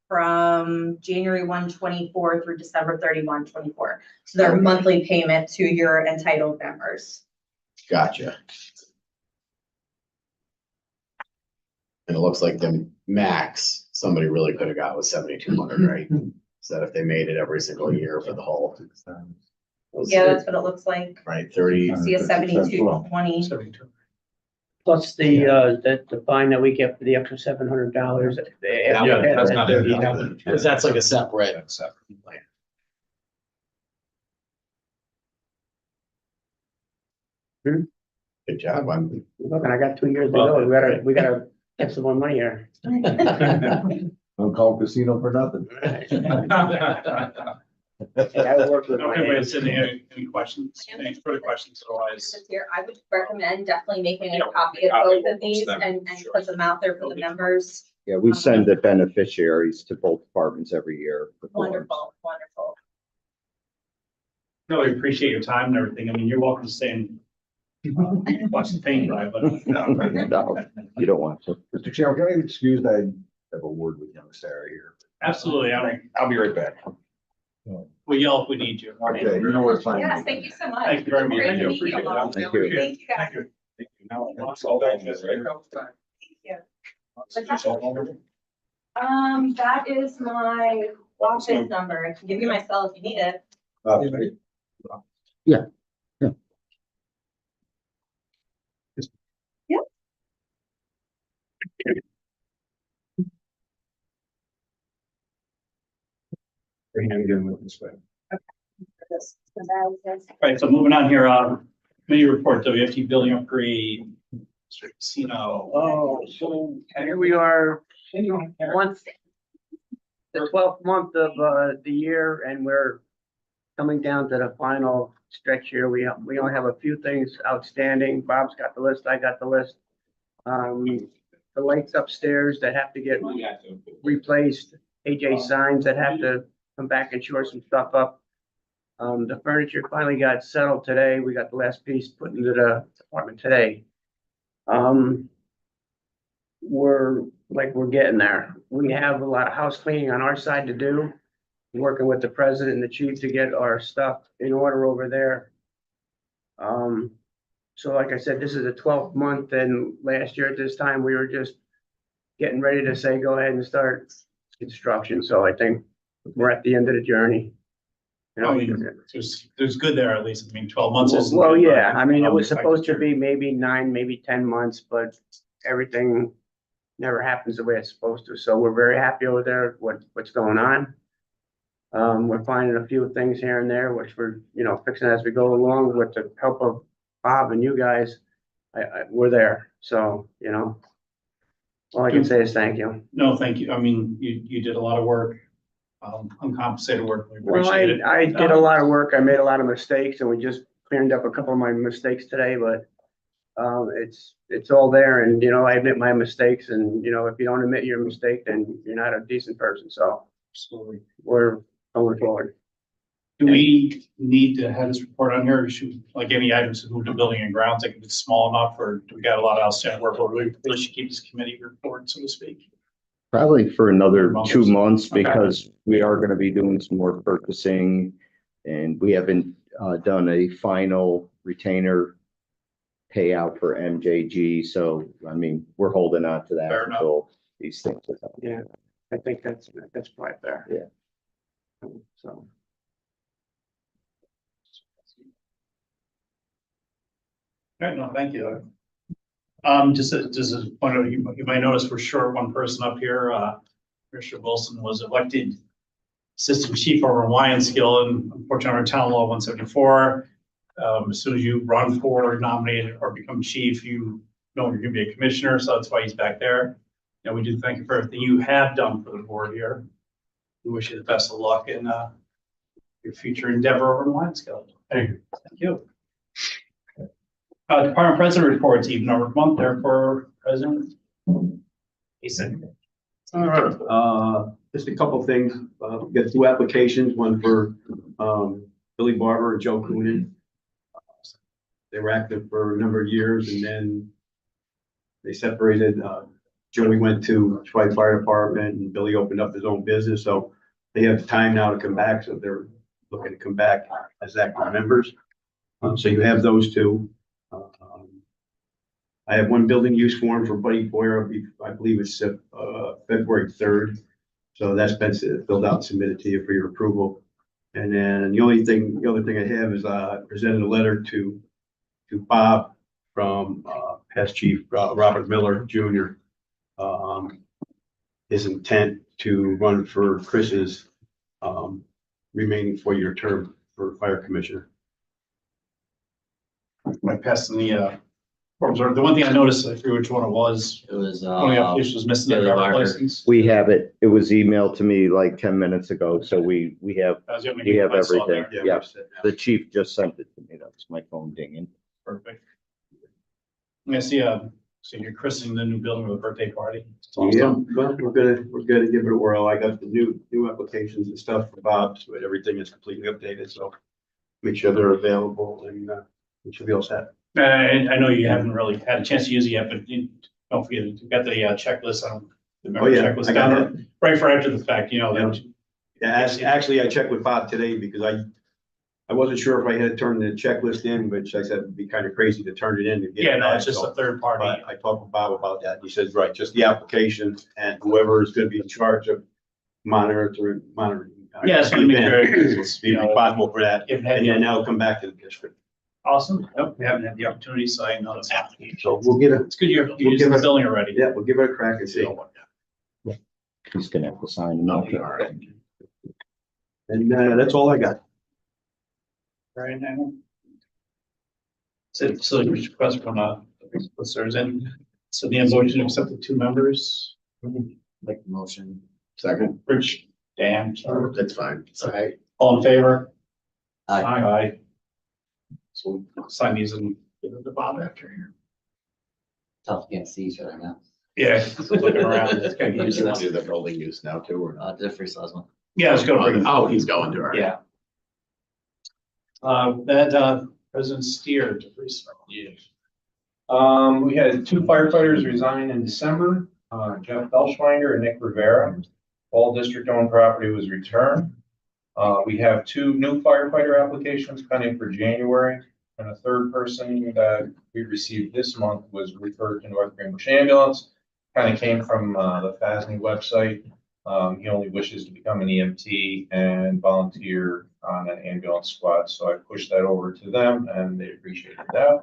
from January 1, 2024 through December 31, 2024. So their monthly payment to your entitled members. Gotcha. And it looks like the max somebody really could have got was 7,200, right? So that if they made it every single year for the whole, Yeah, that's what it looks like. right, 30, See a 7220. Plus the fine that we get for the extra $700. Yeah, that's not it. because that's like a separate. That's separate. Good job. I'm Look, and I got 2 years to go. We gotta get some more money here. Don't call casino for nothing. I work with Okay, my wait, hands. is there any questions, any further questions otherwise? This year, I would recommend definitely making a copy of both of these and put them out there for the members. Yeah, we send the beneficiaries to both departments every year. for forms. Wonderful, wonderful. Really appreciate your time and everything. I mean, you're welcome to stay and watch the paint dry, but. No, you don't want to. Mr. Chairman, can I be excused? I have a word with young Sarah here. Absolutely. I'll be right back. We yell if we need you. Okay, you know where to find me. Yes, thank you so much. Thank you very much. Great Thank to you. meet Appreciate it. all. Thank you. Thank you, guys. Now, That is my office number. I can give you my cell if you need it. Yeah. Right, so moving on here, committee report, WFT building upgrade, Mr. Casino. Oh, so here we are, once, the 12th month of the year, and we're coming down to the final stretch here. We only have a few things outstanding. Bob's got the list, I got the list. The lights upstairs that have to get replaced, AJ signs that have to come back and shore some stuff up. The furniture finally got settled today. We got the last piece put into the apartment today. We're getting there. We have a lot of house cleaning on our side to do. Working with the president and the chief to get our stuff in order over there. So like I said, this is the 12th month, and last year at this time, we were just getting ready to say, go ahead and start construction. So I think we're at the end of the journey. You know, I mean, there's good there at least. I mean, 12 months isn't. well, good, yeah, but, I mean, it was I supposed to can- be maybe 9, maybe 10 months, but everything never happens the way it's supposed to. So we're very happy over there with what's going on. We're finding a few things here and there, which we're, fixing as we go along with the help of Bob and you guys. We're there. So, all I can say is thank you. No, thank you. I mean, you did a lot of work, uncompensated work. We Well, appreciate it. I did a lot of work. I made a lot of mistakes, and we just cleaned up a couple of my mistakes today, but it's all there, and, I admit my mistakes, and, if you don't admit your mistake, then you're not a decent person. So Absolutely. we're going forward. Do we need to have this report on here, or should, like any items to move to building and grounds, like if it's small enough, or do we got a lot of outstanding work, or do we really should keep this committee report, so to speak? Probably for another 2 months Okay. because we are gonna be doing some more purchasing. And we haven't done a final retainer payout for MJG, so I mean, we're holding on to that Fair enough. until these things are done. Yeah, I think that's probably fair. Yeah. So. All right, no, thank you. Just a point of, you might notice we're short one person up here. Commissioner Wilson was elected Assistant Chief over in Wyandskill, and unfortunately, our town law 174. As soon as you run for or nominated or become chief, you know you're gonna be a commissioner, so that's why he's back there. And we do thank you for everything you have done for the board here. We wish you the best of luck in your future endeavor over in Wyandskill. Thank you. Thank you. Department President reports, even numbered month, therefore, President. Ethan. All right, just a couple of things. We got 2 applications, one for, Billy Barber and Joe Coonan. They were active for a number of years and then they separated. Joey went to Troy Fire Department and Billy opened up his own business, so they have time now to come back, so they're looking to come back as active members. So you have those 2. I have 1 building use form for Buddy Boyer, I believe it's February 3rd. So that's been filled out and submitted to you for your approval. And then the other thing I have is I presented a letter to Bob from past Chief Robert Miller Jr. His intent to run for Chris's remaining 4-year term for Fire Commissioner. My pass in the forms, or the one thing I noticed, I forget which one it was. It was, One of the applications was missing the Billy driver's Barber. license. We have it. It was emailed to me like 10 minutes ago, so we have, That was the only we thing have I saw everything. there. Yeah. we said that. The chief just sent it to me. That's my phone dinging. Perfect. I see, so you're christening the new building with a birthday party. It's Yeah, awesome. well, we're gonna give it a whirl. I got the new applications and stuff for Bob, so everything is completely updated, so make sure they're available and we should be all set. And I know you haven't really had a chance to use it yet, but you don't forget, you got the checklist on. The member Oh, yeah, checklist I got down, right for after the fact, you know, that. Yeah, actually, I checked with Bob today because I wasn't sure if I had to turn the checklist in, which I said it'd be kind of crazy to turn it in and get Yeah, it no, back, it's just so- a third party. But I talked with Bob about that. He says, right, just the application and whoever is gonna be in charge of monitoring. Yeah, just wanna make sure it's, Be you know, responsible for that, if had and the- then that'll come back to the district. Awesome. Nope, we haven't had the opportunity, so I know it's happening. So we'll get it, It's good you're We'll using give the it- building already. yeah, we'll give it a crack and see. He's gonna have to sign them. Okay, all right. And that's all I got. Right now. So your request from listeners and so the motion to accept the 2 members, Make the motion. Second, Rich, Dan, that's fine. It's all right. all in favor? Aye. Aye. So we'll sign these and give it to Bob after here. Tough, can't see each other now. Yeah, looking around, it's kind of You easy. should do the building use now too, or not? Jeffrey saw one. Yeah, let's go bring it. Oh, he's going to, all right. Yeah. That President Steer to restart. We had 2 firefighters resign in December, Jeff Belschwinder and Nick Rivera. All district-owned property was returned. We have 2 new firefighter applications pending for January. And a 3rd person that we received this month was referred to North Greenbush Ambulance. Kind of came from the FASNY website. He only wishes to become an EMT and volunteer on an ambulance squad. So I pushed that over to them and they appreciated that.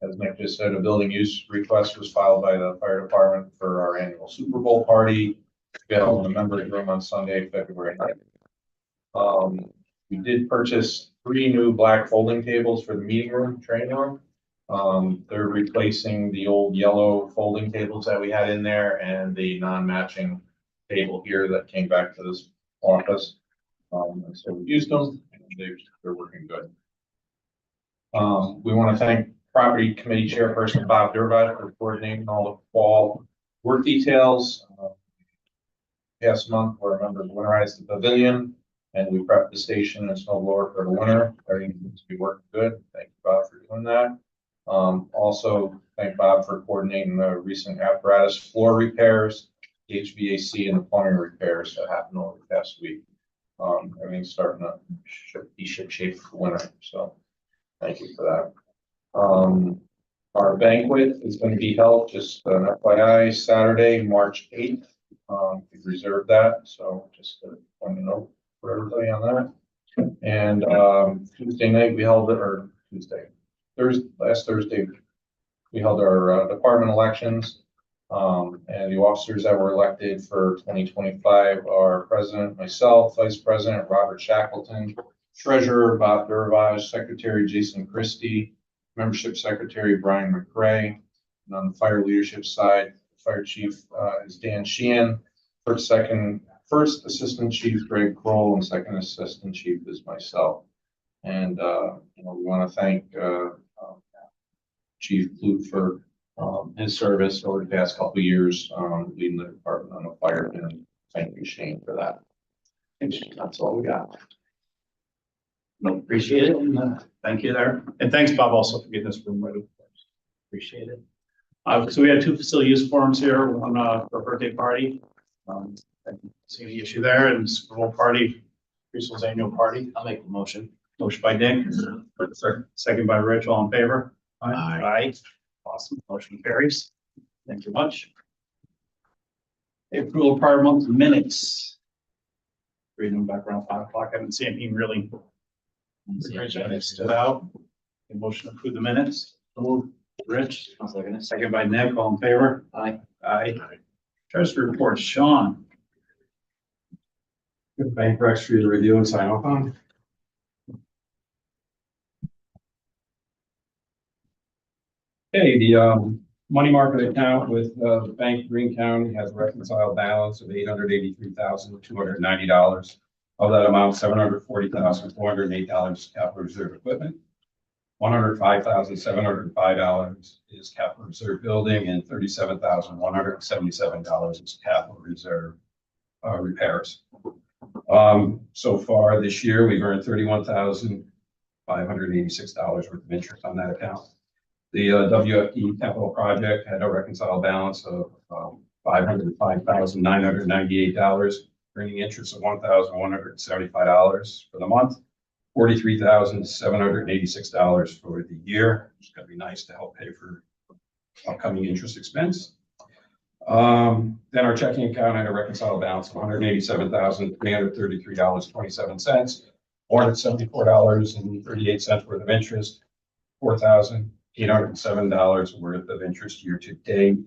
As Nick just said, a building use request was filed by the fire department for our annual Super Bowl party. We held in the members room on Sunday, February 9th. We did purchase 3 new black folding tables for the meeting room, training room. They're replacing the old yellow folding tables that we had in there and the non-matching table here that came back to this office. And so we used them and they're working good. We want to thank Property Committee Chairperson Bob Durivage for coordinating all the fall work details. Past month, where members winterized the pavilion, And we prepped the station and snow blower for the winter. Everything seems to be working good. Thank you, Bob, for doing that. Also, thank Bob for coordinating the recent apparatus floor repairs, HVAC and the plumbing repairs that happened over the past week. Everything's starting to be ship shape for winter, so thank you for that. Our banquet is going to be held, just an FYI, Saturday, March 8th. We've reserved that, so just want to know for everybody on that. And Tuesday night, we held it, or last Thursday, we held our department elections. And the officers that were elected for 2025 are President, myself, Vice President Robert Shackleton, Treasurer Bob Durivage, Secretary Jason Christie, Membership Secretary Brian McRae, and on the fire leadership side, Fire Chief is Dan Sheehan, First Assistant Chief Greg Kroll, and Second Assistant Chief is myself. And we want to thank Chief Flute for his service over the past couple of years, leading the department on the fire, and thank you, Shane, for that. That's all we got. No, appreciate it. And, thank you there. And thanks, Bob, also for getting this room ready. Appreciate it. So we had 2 facility use forms here, one for a birthday party. I don't see any issue there, and Super Bowl party, Creasel's annual party. I'll make the motion. Motion by Nick, second by Rich, all in favor? Aye. Aye. Awesome, motion carries. Thank you much. Approval of prior month minutes. Reading them back around 5 o'clock. I haven't seen anything really stood out. A motion to approve the minutes. Rich, I'll second it. second by Nick, all in favor? Aye. Aye. Treasury report, Sean. Good bank recs for you to review and sign off on. Okay, the money market account with the Bank of Greene County has a reconciled balance of $883,290. Of that amount, $740,408 capital reserve equipment. $105,705 is capital reserve building, and $37,177 is capital reserve repairs. So far this year, we've earned $31,586 worth of interest on that account. The WFD capital project had a reconciled balance of $505,998, bringing interest of $1,175 for the month. $43,786 for the year. It's going to be nice to help pay for upcoming interest expense. Then our checking account had a reconciled balance of $187,333.27, $474.38 worth of interest, $4,807 worth of interest year to date.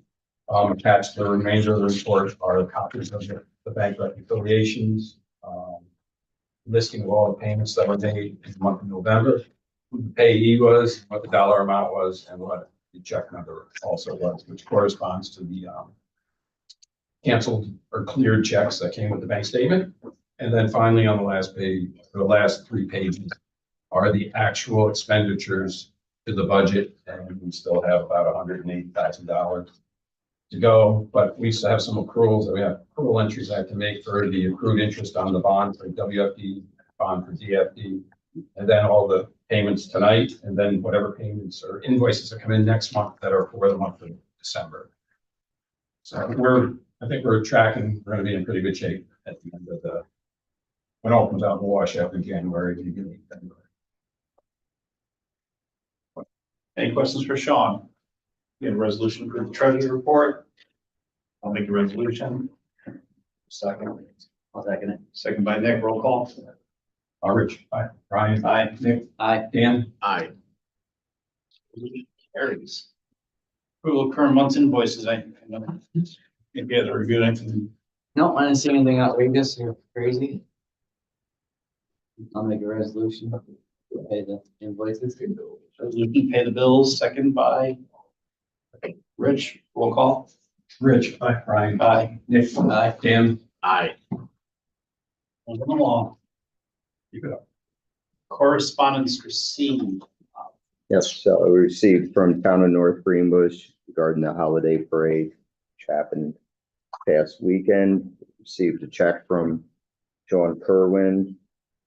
Attached to the remainder of the report are copies of the bank reconciliations, listing of all the payments that were made in the month of November, who the payee was, what the dollar amount was, and what the check number also was, which corresponds to the canceled or cleared checks that came with the bank statement. And then finally, on the last page, the last 3 pages are the actual expenditures to the budget, and we still have about $180,000 to go, but we still have some accruals that we have accrual entries I have to make for the accrued interest on the bond for WFD, bond for DFD, and then all the payments tonight, and then whatever payments or invoices that come in next month that are for the month of December. So I think we're tracking, we're going to be in pretty good shape at the end of when it all comes out in the wash after January, beginning of February. Any questions for Sean? We have a resolution for the treasury report. I'll make a resolution. Second. I'll second it. Second by Nick, roll call. Rich, aye. Brian, Aye. Nick, Aye. Dan, Aye. Carries. Approval of current month's invoices. I know. If you had to review anything. No, I didn't see anything outrageous or crazy. I'll make a resolution to pay the invoices. Resolution, pay the bills, second by Rich, roll call. Rich, aye. Brian, Aye. Nick, Aye. Dan, Aye. Moving along. keep it up. Correspondence received. Yes, so we received from Town of North Greenbush regarding the holiday parade, which happened past weekend. Received a check from John Kerwin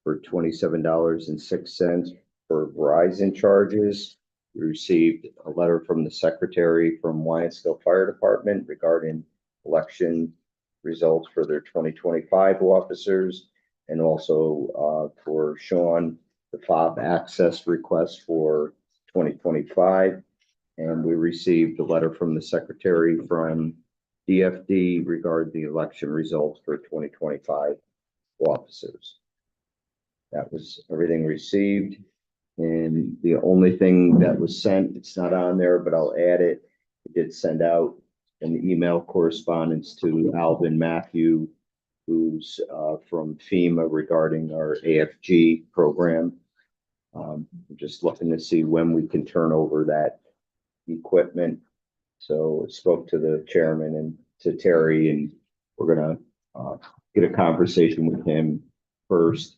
for $27.06 for Verizon charges. We received a letter from the secretary from Wyansville Fire Department regarding election results for their 2025 officers, and also for Sean, the fob access request for 2025. And we received a letter from the secretary from DFD regarding the election results for 2025 officers. That was everything received. And the only thing that was sent, it's not on there, but I'll add it. I did send out an email correspondence to Alvin Matthew, who's from FEMA regarding our AFG program. Just looking to see when we can turn over that equipment. So I spoke to the chairman and to Terry, and we're gonna get a conversation with him first.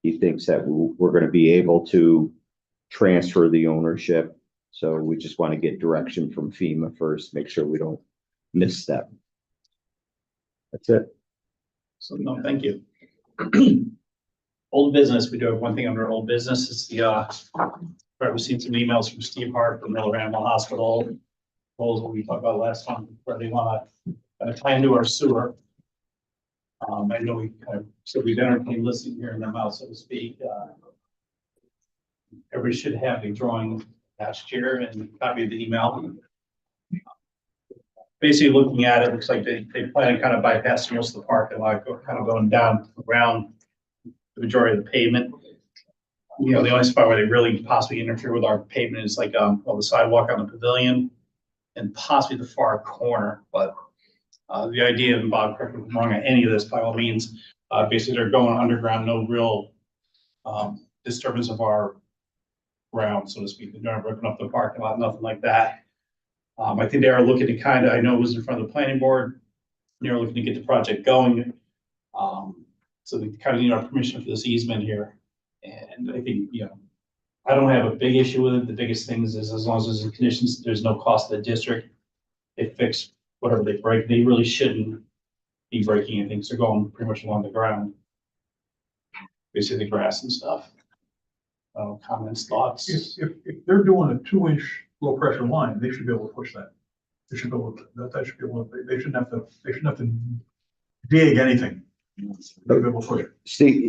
He thinks that we're gonna be able to transfer the ownership. So we just want to get direction from FEMA first, make sure we don't misstep. That's it. So, no, thank you. Old business, we do have one thing under old business. It's the, I've received some emails from Steve Hart from Miller Animal Hospital. What we talked about last time, where they want to tie into our sewer. I know we kind of, so we've entertained listening here in the mouth, so to speak. Everybody should have a drawing last year and a copy of the email. Basically, looking at it, looks like they plan on kind of bypassing most of the parking lot, kind of going down around the majority of the pavement. You know, the only spot where they really possibly interfere with our pavement is like, well, the sidewalk on the pavilion and possibly the far corner. But the idea, and Bob, correct me if I'm wrong on any of this, by all means, basically they're going underground, no real disturbance of our ground, so to speak. They're not ripping up the parking lot, nothing like that. I think they are looking to kind of, I know it was in front of the planning board, they're looking to get the project going. So they kind of need our permission for this easement here. And I think, you know, I don't have a big issue with it. The biggest things is as long as there's conditions, there's no cost to the district. They fix whatever they break. They really shouldn't be breaking anything. So they're going pretty much along the ground. Basically the grass and stuff. Comments, thoughts? If they're doing a 2-inch low pressure line, they should be able to push that. They should be able to, that should be able to, they shouldn't have to dig anything. They should be able to push it.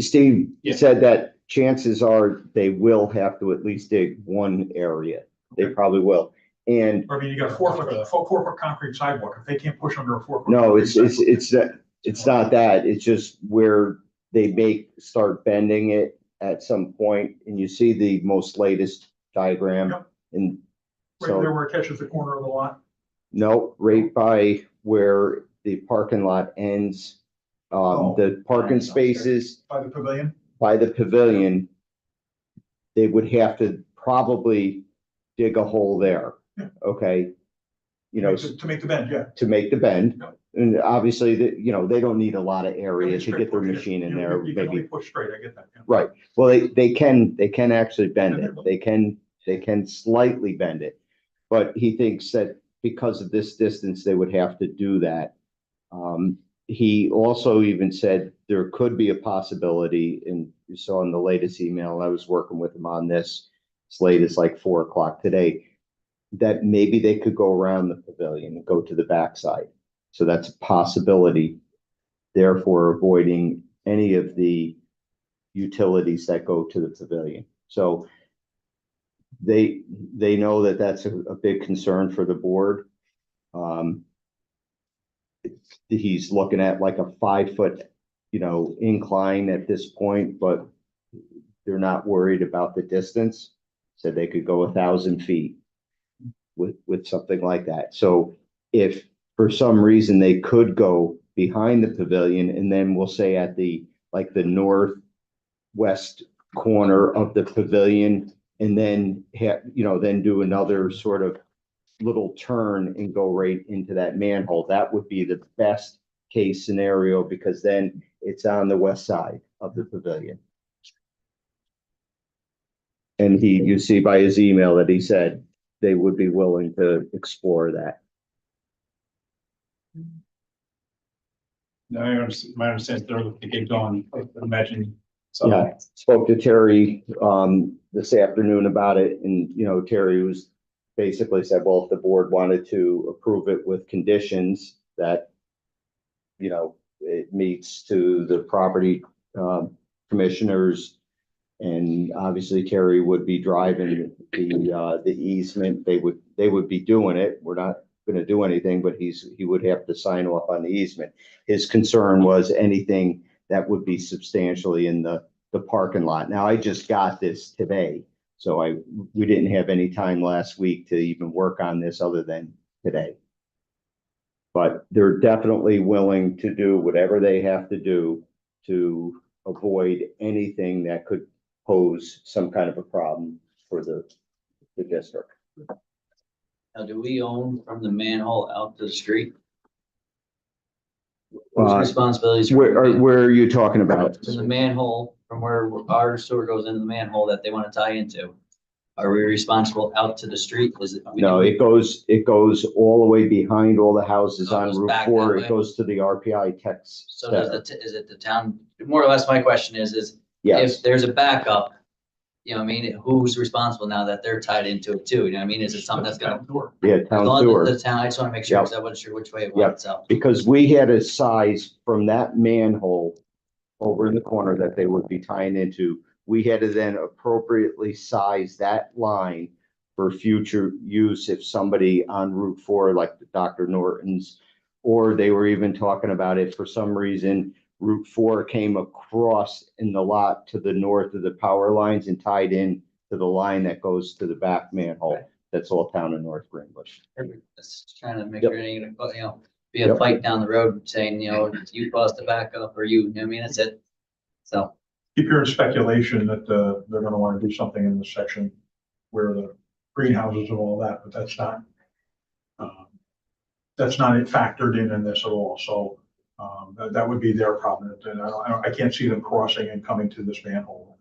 Steve Yeah. said that chances are they will have to at least dig one area. They probably will. And I mean, you got a 4-foot concrete sidewalk. If they can't push under a 4-foot. no, concrete it's not that. It's just where they start bending it at some point, and you see the most latest diagram. Yep. And right so, there where it catches the corner of the lot. no, right by where the parking lot ends. The parking spaces By the pavilion. by the pavilion, they would have to probably dig a hole there. Yeah. Okay. You know, To make the bend, yeah. to make the bend. Yep. And obviously, they don't need a lot of area to get their Straight push, machine in you there, You can only maybe. push straight, I get that. Yeah. Right. Well, they can actually bend it. They can slightly bend it. But he thinks that because of this distance, they would have to do that. He also even said there could be a possibility, and you saw in the latest email, I was working with him on this as late as like 4 o'clock today, that maybe they could go around the pavilion and go to the backside. So that's a possibility, therefore avoiding any of the utilities that go to the pavilion. So they know that that's a big concern for the board. He's looking at like a 5-foot, incline at this point, but they're not worried about the distance. Said they could go 1,000 feet with something like that. So if for some reason they could go behind the pavilion, and then we'll say at the northwest corner of the pavilion, and then then do another sort of little turn and go right into that manhole, that would be the best case scenario, because then it's on the west side of the pavilion. And you see by his email that he said they would be willing to explore that. No, my understanding is they're looking to get going. I imagine So, Yeah, spoke to Terry, this afternoon about it, and, Terry was basically said, well, if the board wanted to approve it with conditions that, it meets to the property, commissioners, and obviously Terry would be driving the easement, they would be doing it. We're not gonna do anything, but he would have to sign off on the easement. His concern was anything that would be substantially in the parking lot. Now, I just got this today, so we didn't have any time last week to even work on this other than today. But they're definitely willing to do whatever they have to do to avoid anything that could pose some kind of a problem for the district. Now, do we own from the manhole out to the street? Whose Uh, responsibilities? Where are you talking about? From the manhole, from where our sewer goes into the manhole that they want to tie into? Are we responsible out to the street? Is it? No, it goes all the way behind all the houses Oh, it on goes Route back 4. that It way? goes to the RPI Techs So does Center. is it the town, more or less my question is Yes, if there's a backup, you know what I mean, who's responsible now that they're tied into it too? You know what I mean? Is it something that's gonna? yeah, As town long sewer. as the town, I just want to make sure, Yep. because I wasn't sure which way it Yep. went, so. Because we had a size from that manhole over in the corner that they would be tying into. We had to then appropriately size that line for future use if somebody on Route 4, like the Dr. Norton's, or they were even talking about it for some reason, Route 4 came across in the lot to the north of the power lines and tied in to the line that goes to the back manhole. That's all town of North Greenbush. Just trying to make Yep. sure it ain't gonna, be a Yep. fight down the road saying, you caused the backup or you know what I mean? That's it. So, Keep hearing speculation that, they're gonna wanna do something in this section where the greenhouses and all that, but that's not it factored in this at all, so, that would be their problem, and I can't see them crossing and coming to this manhole.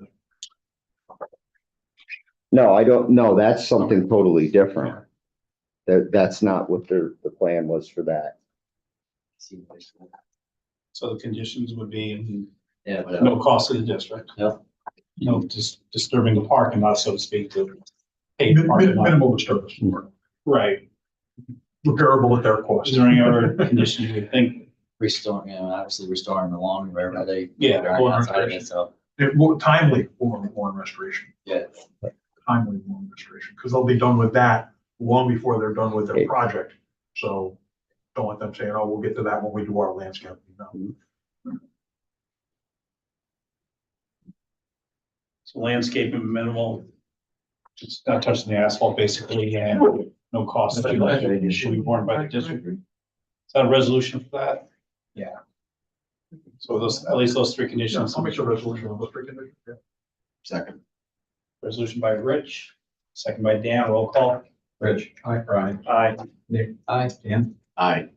No, I don't, no, that's something totally different. That's not what the plan was for that. so the conditions would be yeah. no cost to the district. Yep. No disturbing the parking lot, so to speak, to pay the parking lot. Minimal disturbance, Right. repairable at their Is cost. there any other conditions you think? Restoring, obviously restoring the lawn wherever they. Yeah. they're outside of it, so, More timely lawn restoration, yeah. timely lawn restoration, because they'll be done with that long before they're done with their project. So don't let them saying, oh, we'll get to that when we do our landscaping. No. So landscaping minimal, just not touching the asphalt basically, and no cost. Should be borne by the district. Is that a resolution for that? Yeah. So those, at least those three Yeah, conditions. I'll make a resolution of those three conditions. Yeah. Second. Resolution by Rich, second by Dan, roll call. Rich. Hi, Brian. Aye. Nick. Aye. Dan. Aye.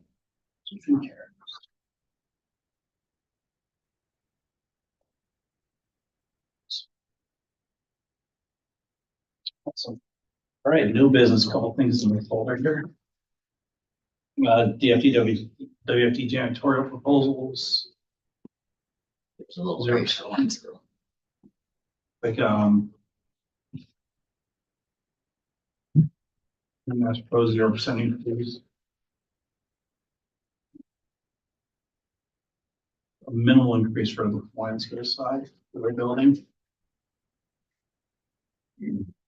Awesome. All right, new business, a couple things in the folder here. WFT janitorial proposals. There's a little Zero. ratio on this girl. Like, Mass Pro 0% increase. A minimal increase for the landscape side of the building.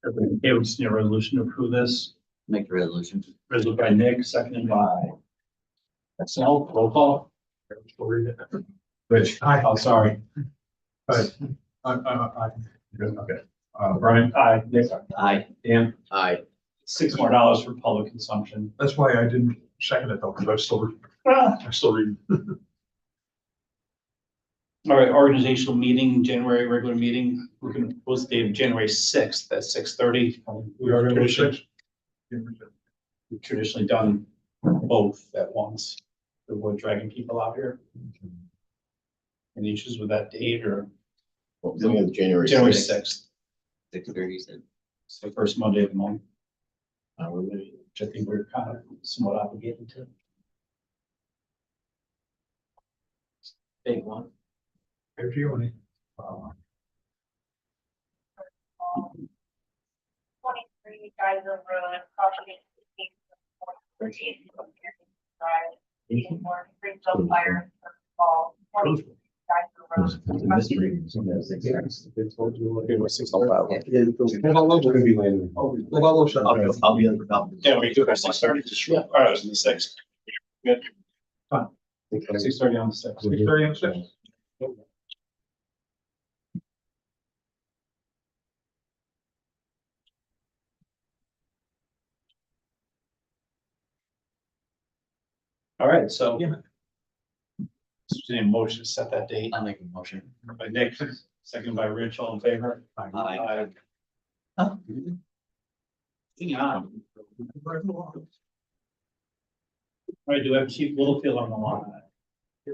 Everybody okay with just need a resolution to approve this? Make the resolution. Resolution by Nick, seconded by Sal, roll call. Rich. Hi. Oh, sorry. Okay. Brian. Aye. Nick. Aye. Dan. Aye. $6 more for public consumption. That's why I didn't second it though, because I'm still reading. All right, organizational meeting, January regular meeting, we're gonna post the date of January 6th at 6:30. We are gonna do six. We've traditionally done both at once. To avoid dragging people out here. Any issues with that date or January January 6th. 6th? 6:30, said. It's the first Monday of the month. Which I think we're kind of somewhat obligated to. Big one. If you want guys over property. More free jump fire fall. I'll be on the. Yeah, we do our 6:30. All right, it was the 6th. Good. 6:30 on the 6th. 6:30 and 6. All right, so. Just need a motion to set that date. I'll make a motion. By Nick, second by Rich, all in favor? Aye. Hang on. All right, do we have Chief Littlefield on the line?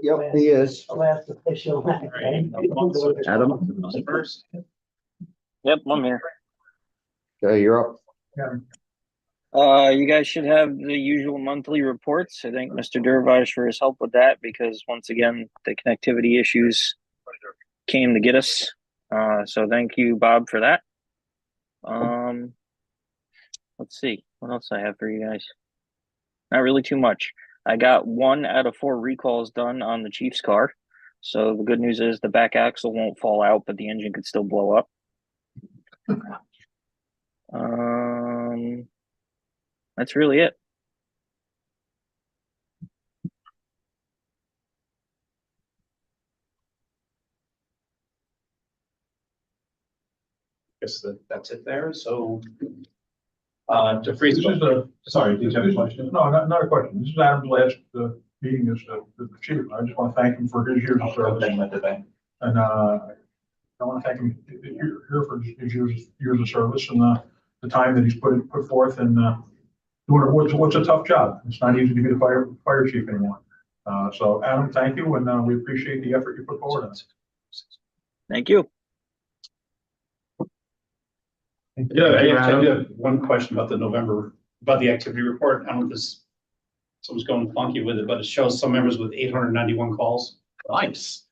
Yep, he is. Last official. All right. Adam? First. Yep, I'm here. Okay, you're up. You guys should have the usual monthly reports. I thank Mr. Durivage for his help with that because once again, the connectivity issues came to get us. So thank you, Bob, for that. Let's see, what else I have for you guys? Not really too much. I got 1 out of 4 recalls done on the Chiefs car. So the good news is the back axle won't fall out, but the engine could still blow up. That's really it. Guess that's it there, so. To freeze. This is sorry, do you have a question? No, not a question. This is Adam's last meeting as the chief. I just want to thank him for his years of service. And I want to thank him here for his years of service and the time that he's put forth in doing what's a tough job. It's not easy to be the fire chief anymore. So Adam, thank you, and we appreciate the effort you put forward on it. Thank you. Yeah, I do have one question about about the activity report. I don't know if this, someone's going funky with it, but it shows some members with 891 calls. Nice.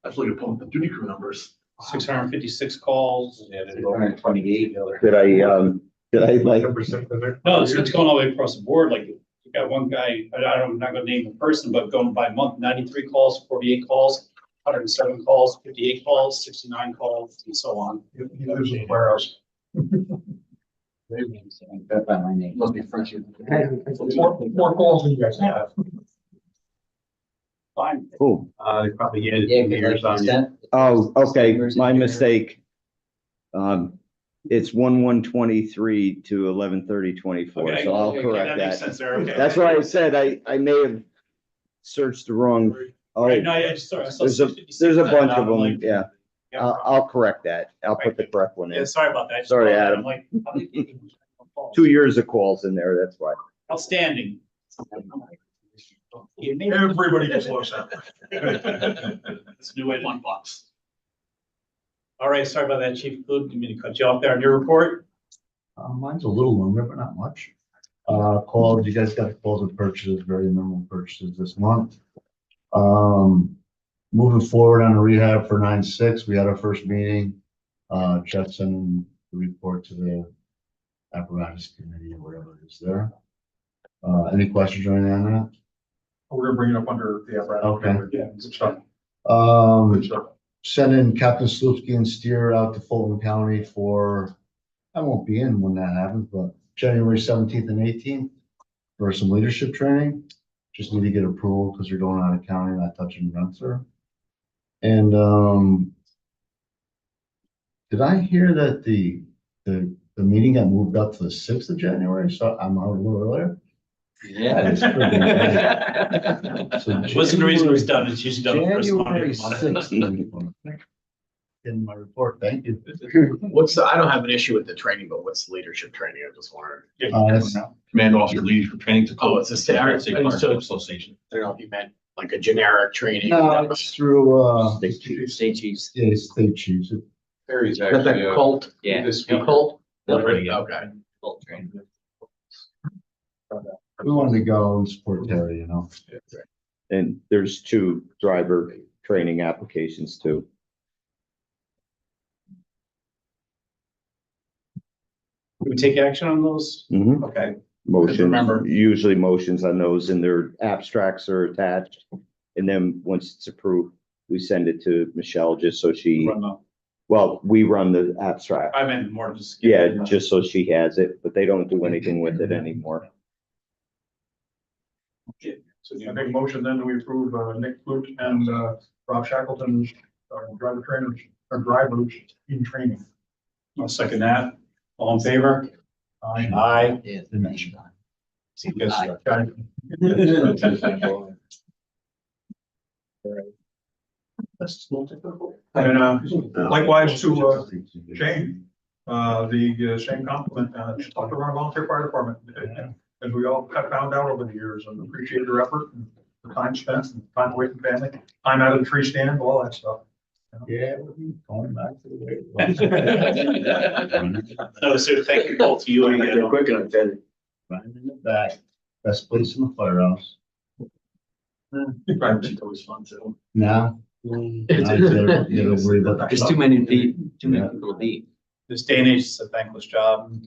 That's looking at the duty crew numbers. 656 calls. Yeah, 128. Did I like, No, it's going all the way across the board. Like you got one guy, I'm not gonna name the person, but going by month, 93 calls, 48 calls, 107 calls, 58 calls, 69 calls, and so on. He lives in the warehouse. By my name. Must be French. More calls than you guys have. Fine. oh, They probably added Yeah, years because on like you. you oh, okay, Where's my it? mistake. It's 1/1/23 to 11/30/24, Okay, so I'll okay, correct that makes that. sense there. Okay. That's what I said. I may have searched the wrong. Oh, Right, no, I just saw. I saw there's 656 a bunch and of I'm them, like, yeah. I'll correct that. I'll put the correct one Yeah, in. sorry about that. I just Sorry, saw that. Adam. I'm like, how many people have calls? 2 years of calls in there, that's why. Outstanding. Everybody gets lost out. It's a new way to do box. All right, sorry about that, Chief. Good, didn't mean to cut you off there on your report. Mine's a little longer, but not much. Calls, you guys got calls and purchases, very minimal purchases this month. Moving forward on the rehab for 9/6, we had our first meeting. Jeff sent the report to the apparatus committee or whatever it is there. Any questions or anything on that? We're gonna bring it up under the apparatus. Okay. Yeah, good stuff. Good stuff. Sending Captain Slupski and Steer out to Fulton County for, I won't be in when that happens, but January 17th and 18th for some leadership training. Just need to get approval because you're going out of county, not touching Rensselaer. And did I hear that the meeting got moved up to the 6th of January? So I'm out a little earlier. Yeah. It's friggin' great. So Wasn't the reason it was done, it's usually done the first Monday January of the month. 6th. In my report, thank you. I don't have an issue with the training, but what's leadership training? I just wondered. That's- Command officer leadership training to. Oh, it's a state. Association. I don't know if you meant like a generic training. No, it's through, State chiefs. yeah, state chiefs. Perry's Is that the cult? Yeah. This The week. cult? Already, Okay. Full train. We wanted to go and support Terry, you know. And there's 2 driver training applications too. we take action on those? Mhm. Okay, Motion, Remember- usually motions on those and their abstracts are attached. And then once it's approved, we send it to Michelle just so she, run the, well, we run the abstract. I meant more just. Yeah, just so she has it, but they don't do anything with it anymore. So I make a motion then that we approve, Nick Flute and, Rob Shackleton's, driver trainers, or drivers in training. I'll second that. All in favor? Aye. Yeah, the next one. See, you guys- And, likewise to, Shane, the same compliment, talked to our volunteer fire department. As we all have found out over the years, and appreciate your effort and the time spent, and time away from family, time out of the tree stand, all that stuff. Yeah, going back to the way it was. No, so thank you both, you and They're quick enough, then. Right in the back, best place in the firehouse. Drivers always fun too. Now. You gotta worry about the There's truck. too many people to beat. this day and age, it's a thankless job. You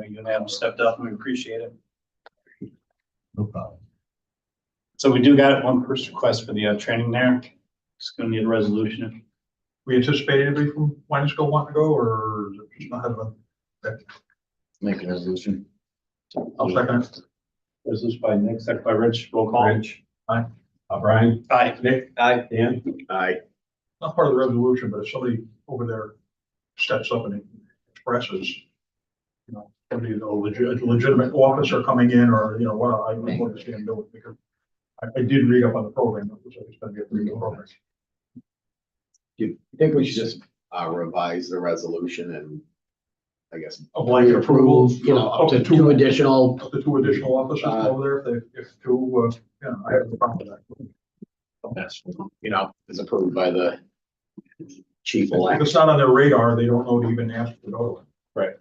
know, you and Adam stepped up and we appreciate it. No problem. So we do got one first request for the training there. Just gonna need a resolution. We anticipate anybody from Wine School want to go, or is it just not having Make a resolution. I'll second it. Resolution by Nick, second by Rich, roll call. Rich. Aye. Brian. Aye. Nick, Aye. Dan, Aye. not part of the resolution, but if somebody over there steps up and expresses, you know, somebody, a legitimate officer coming in, or, you know, what, I don't understand do it, because I did read up on the program, it looks like it's gonna be a pretty good program. I think we should just revise the resolution and I guess. A blanket approval, You know, up to two additional, Up to two additional officers over there, if two, yeah, I have no problem with that. you know, is approved by the chief If elect. it's not on their radar, they don't know to even ask to go to it. Right.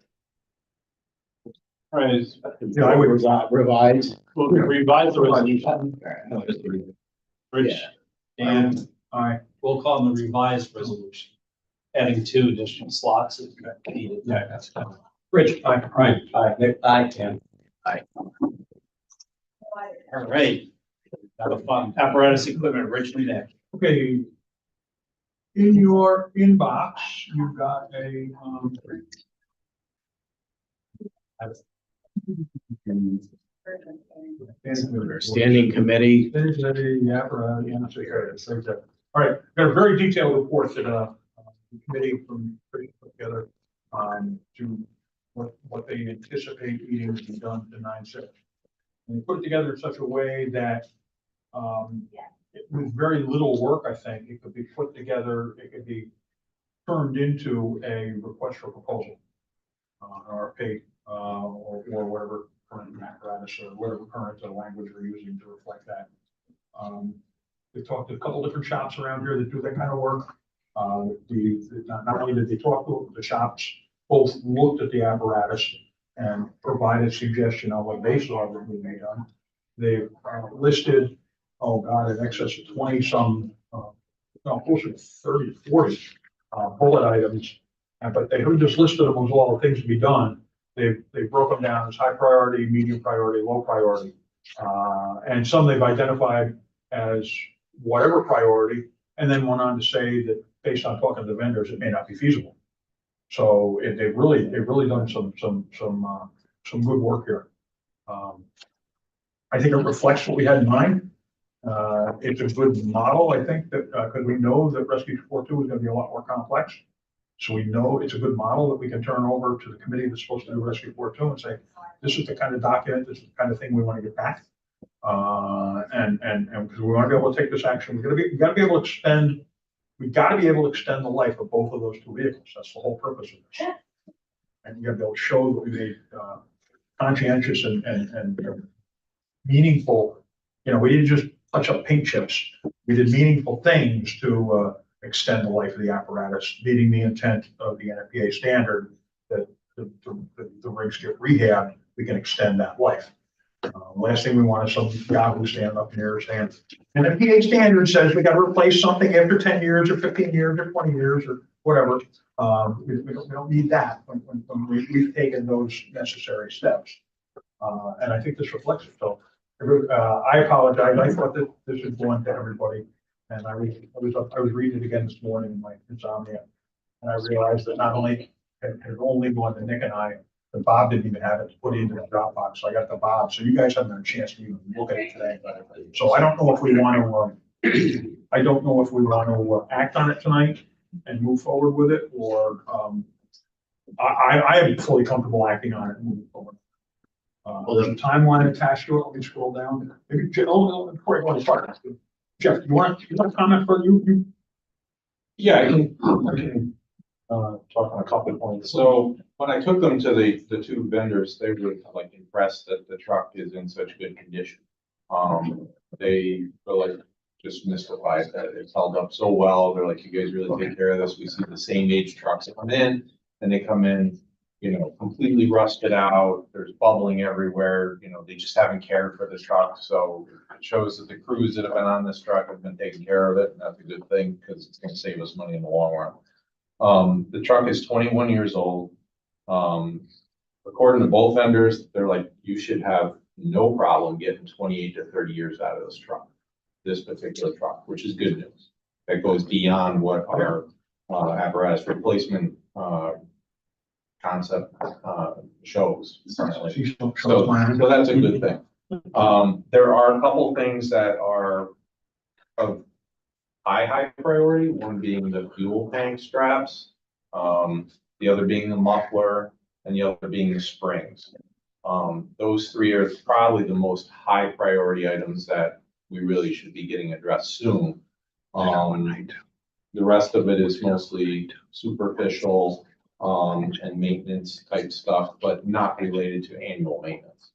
Yeah, I would Revise. We'll revise the resolution. Rich, Dan, Aye. roll call on the revised resolution. Adding 2 additional slots if needed. Yeah, that's fine. Rich, aye. Right. Aye. Nick. Aye. Dan. Aye. All right. Have a fun apparatus equipment, Rich Nick. Okay. In your inbox, you've got a, Standing committee. There's a apparatus, yeah, so here it is, right there. All right, got a very detailed report that, the committee from, put together, to what they anticipate meeting to be done to 9/6. And they put it together in such a way that, with very little work, I think, it could be put together, it could be turned into a request for proposal. RFP, or whatever current apparatus or whatever current language we're using to reflect that. We talked to a couple different shops around here that do that kind of work. Not only did they talk to the shops, both looked at the apparatus and provided suggestion on what they saw that we may done. They've listed, oh God, in excess of 20 some, closer to 30, 40 bullet items. But they just listed them as all the things to be done. They've broken them down as high priority, medium priority, low priority. And some they've identified as whatever priority, and then went on to say that based on talking to the vendors, it may not be feasible. So they've really done some good work here. I think it reflects what we had in mind. It's a good model, I think, that, because we know that Rescue 4.2 is gonna be a lot more complex. So we know it's a good model that we can turn over to the committee that's supposed to do Rescue 4.2 and say, this is the kind of document, this is the kind of thing we want to get back. And because we want to be able to take this action, we gotta be able to extend the life of both of those two vehicles. That's the whole purpose of this. And you gotta be able to show that we made, conscientious and meaningful, you know, we didn't just touch up paint chips. We did meaningful things to, extend the life of the apparatus, meeting the intent of the NFPA standard that the rigs get rehabbed, we can extend that life. Last thing we want is some guy who's standing up here saying, and the PA standard says we got to replace something after 10 years or 15 years or 20 years or whatever. We don't need that when we've taken those necessary steps. And I think this reflects it. So, I apologize. I thought that this would go into everybody. And I was reading it again this morning in my insomnia. And I realized that not only had it only gone to Nick and I, but Bob didn't even have it put into the Dropbox. So I got the Bob. So you guys haven't had a chance to even look at it today. So I don't know if we want to, act on it tonight and move forward with it, or, I am fully comfortable acting on it and moving forward. There's a timeline attached to it. Let me scroll down. Maybe, before I go any farther, Jeff, you want to comment for you? Yeah, I can talk on a couple of points. So when I took them to the two vendors, they were like impressed that the truck is in such good condition. They were like just mystified that it's held up so well. They're like, you guys really take care of this. We see the same age trucks come in, and they come in, completely rusted out. There's bubbling everywhere. They just haven't cared for the truck. So it shows that the crews that have been on this truck have been taking care of it. And that's a good thing because it's going to save us money in the long run. The truck is 21 years old. According to both vendors, they're like, you should have no problem getting 28 to 30 years out of this particular truck, which is good news. That goes beyond what our apparatus replacement concept shows. So that's a good thing. There are a couple things that are of high priority, one being the fuel tank straps, the other being the muffler, and the other being the springs. Those three are probably the most high priority items that we really should be getting addressed soon. The rest of it is mostly superficial and maintenance type stuff, but not related to annual maintenance.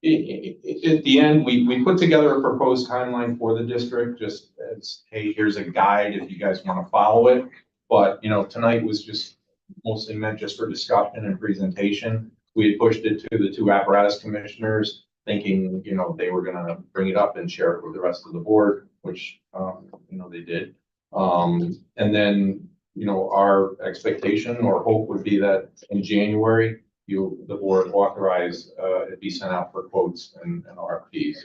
At the end, we put together a proposed timeline for the district, just as, hey, here's a guide if you guys want to follow it. But, tonight was just mostly meant just for discussion and presentation. We had pushed it to the two apparatus commissioners, thinking, they were gonna bring it up and share it with the rest of the board, which, they did. And then, our expectation or hope would be that in January, the board authorize it be sent out for quotes and RFPs.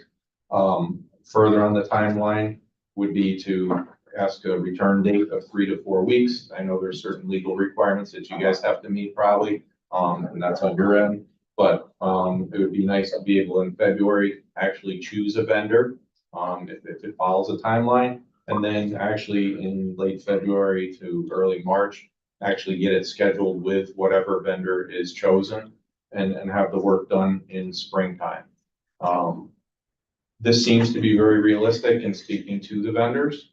Further on the timeline would be to ask a return date of 3 to 4 weeks. I know there's certain legal requirements that you guys have to meet probably, and that's on your end. But it would be nice to be able in February actually choose a vendor if it follows a timeline, and then actually in late February to early March actually get it scheduled with whatever vendor is chosen and have the work done in springtime. This seems to be very realistic in speaking to the vendors.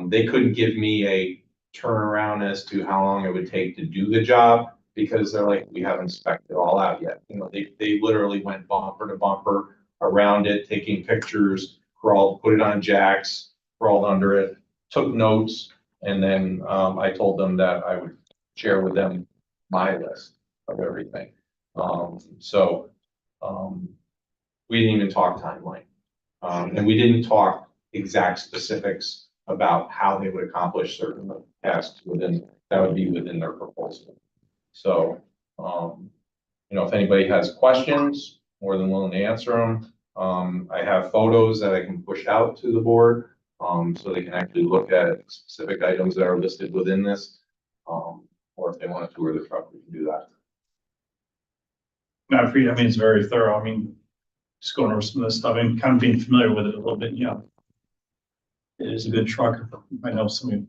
They couldn't give me a turnaround as to how long it would take to do the job because they're like, we haven't spec'd it all out yet. They literally went bumper to bumper around it, taking pictures, put it on jacks, crawled under it, took notes. And then I told them that I would share with them my list of everything. We didn't even talk timeline. And we didn't talk exact specifics about how they would accomplish certain tasks that would be within their proposal. So, if anybody has questions, more than willing to answer them. I have photos that I can push out to the board. So they can actually look at specific items that are listed within this. Or if they want to tour the truck, we can do that. It's very thorough. Just going over some of this stuff and kind of being familiar with it a little bit, it is a good truck. I know somebody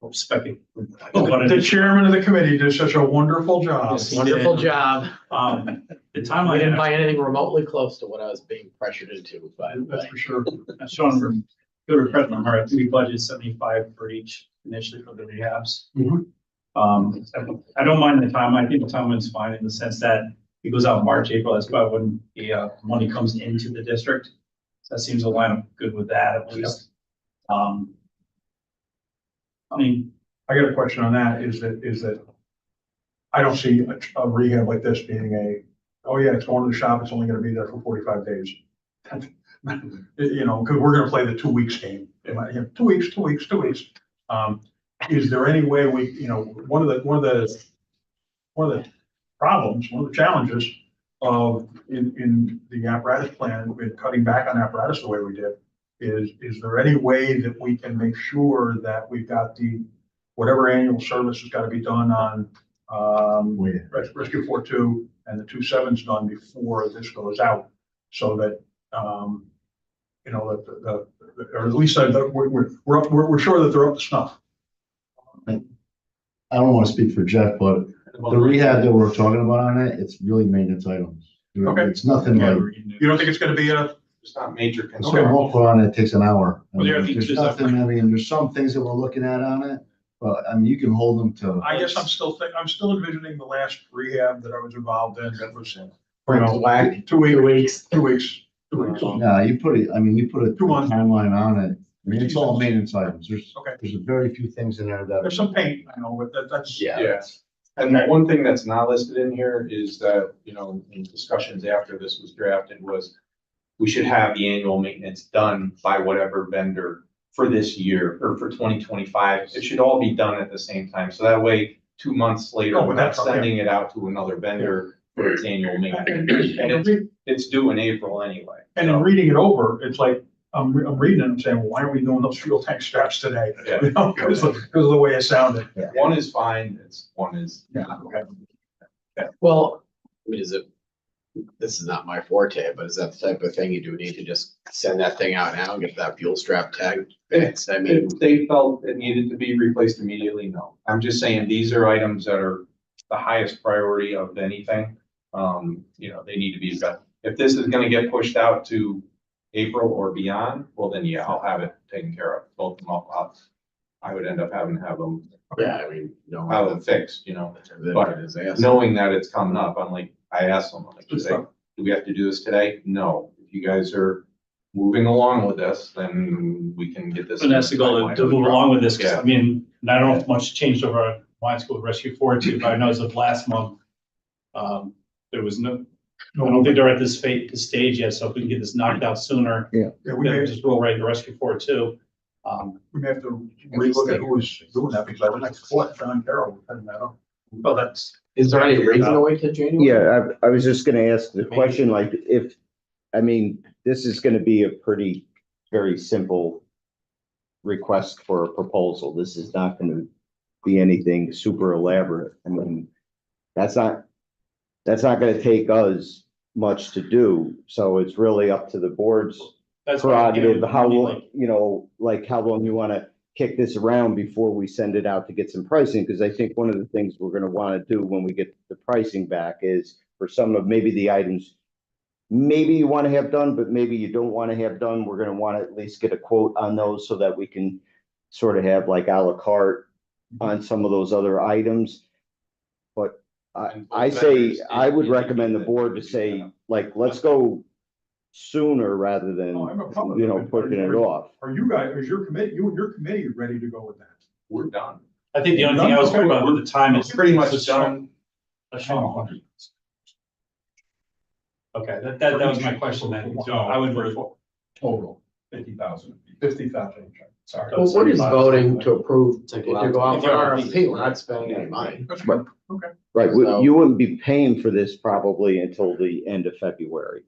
specking. The chairman of the committee did such a wonderful job. Yes, wonderful job. The I timeline. didn't buy anything remotely close to what I was being pressured into, but That's for sure. Sean, for good refresh on our, we budgeted 75 for each initially for the rehabs. I don't mind the timeline. I think the timeline's fine in the sense that it goes out March, April. That's about when the money comes into the district. So that seems to line up good with that at least. I got a question on that. Is that I don't see a rehab like this being oh yeah, it's going to the shop. It's only going to be there for 45 days. You know, because we're gonna play the 2 weeks game. 2 weeks, 2 weeks, 2 weeks. Is there any way we, you know, one of the problems, one of the challenges of in the apparatus plan, with cutting back on apparatus the way we did, is there any way that we can make sure that we've got whatever annual service has got to be done on Rescue 4.2 and the 2.7's done before this goes out, so that you know, that or at least that we're sure that they're up to snuff. I don't want to speak for Jeff, but the rehab that we're talking about on it, it's really maintenance items. Okay. It's nothing like, You don't think it's gonna be It's not major the concern. sort of walk on it takes an hour. I Well, mean, there are There's features nothing, I mean, there's some things that we're looking at on it, but I mean, you can hold them to. I guess I'm still envisioning the last rehab that I was involved in, that was, you Point know, blank, 2 weeks, 2 weeks. 2 weeks, 2 weeks. Yeah, you put it, I mean, you put a 2 months. timeline on it. I mean, it's all maintenance items. Okay. There's a very few things in there that. There's some paint, I know, but that's. Yeah. And the one thing that's not listed in here is that, you know, in discussions after this was drafted was we should have the annual maintenance done by whatever vendor for this year or for 2025. It should all be done at the same time. So that way, 2 months later, Oh, we're but not that's okay. sending it out to another vendor for its annual maintenance. And it's due in April anyway. And in reading it over, it's like, I'm reading it and saying, well, why are we doing those fuel tank straps today? Yeah. You know, because of the way it sounded. One is fine, one is. Yeah, okay. Well, I mean, this is not my forte, but is that the type of thing you do need to just send that thing out now and get that fuel strap tag fixed? I mean, If they felt it needed to be replaced immediately, no. I'm just saying, these are items that are the highest priority of anything. You know, they need to be done. If this is gonna get pushed out to April or beyond, well, then yeah, I'll have it taken care of, both of them up. I would end up having to have them, yeah, I mean, no. have them fixed, you know, But it is asked. knowing that it's coming up, I'm like, I asked them, like, do we have to do this today? No. If you guys are moving along with this, then we can get this. And that's the goal, to move along with this, because Yeah. I mean, and I don't know if much changed over my school Rescue 4.2, but I know as of last month, there was I don't think they're at this stage yet, so if we can get this knocked out sooner, Yeah, we then may, just roll right into Rescue 4.2. we may have to relook at who was doing that, because I was like, what, John Carroll was heading that up. Well, that's. Is there any reason to wait till January? Yeah, I was just gonna ask the question, like, I mean, this is gonna be a pretty, very simple request for a proposal. This is not gonna be anything super elaborate. I mean, that's not gonna take us much to do, so it's really up to the board's That's why, you know, prerogative, how I mean, long, like, you know, like how long you wanna kick this around before we send it out to get some pricing, because I think one of the things we're gonna wanna do when we get the pricing back is for some of maybe the items maybe you wanna have done, but maybe you don't wanna have done, we're gonna wanna at least get a quote on those so that we can sort of have like à la carte on some of those other items. But I say, I would recommend the board to say, like, let's go sooner rather than, Oh, I'm a public- you know, pushing it off. Are you guys, is your committee, you and your committee ready to go with that? We're done. I think the only thing I was worried about with the time is. It's pretty much done. Okay, that was my question then. So I would. Total, 50,000. 50,000, sorry. Well, we're just voting to approve to go out for RFP. We're not spending any money. That's good, okay. Right, So- you wouldn't be paying for this probably until the end of February.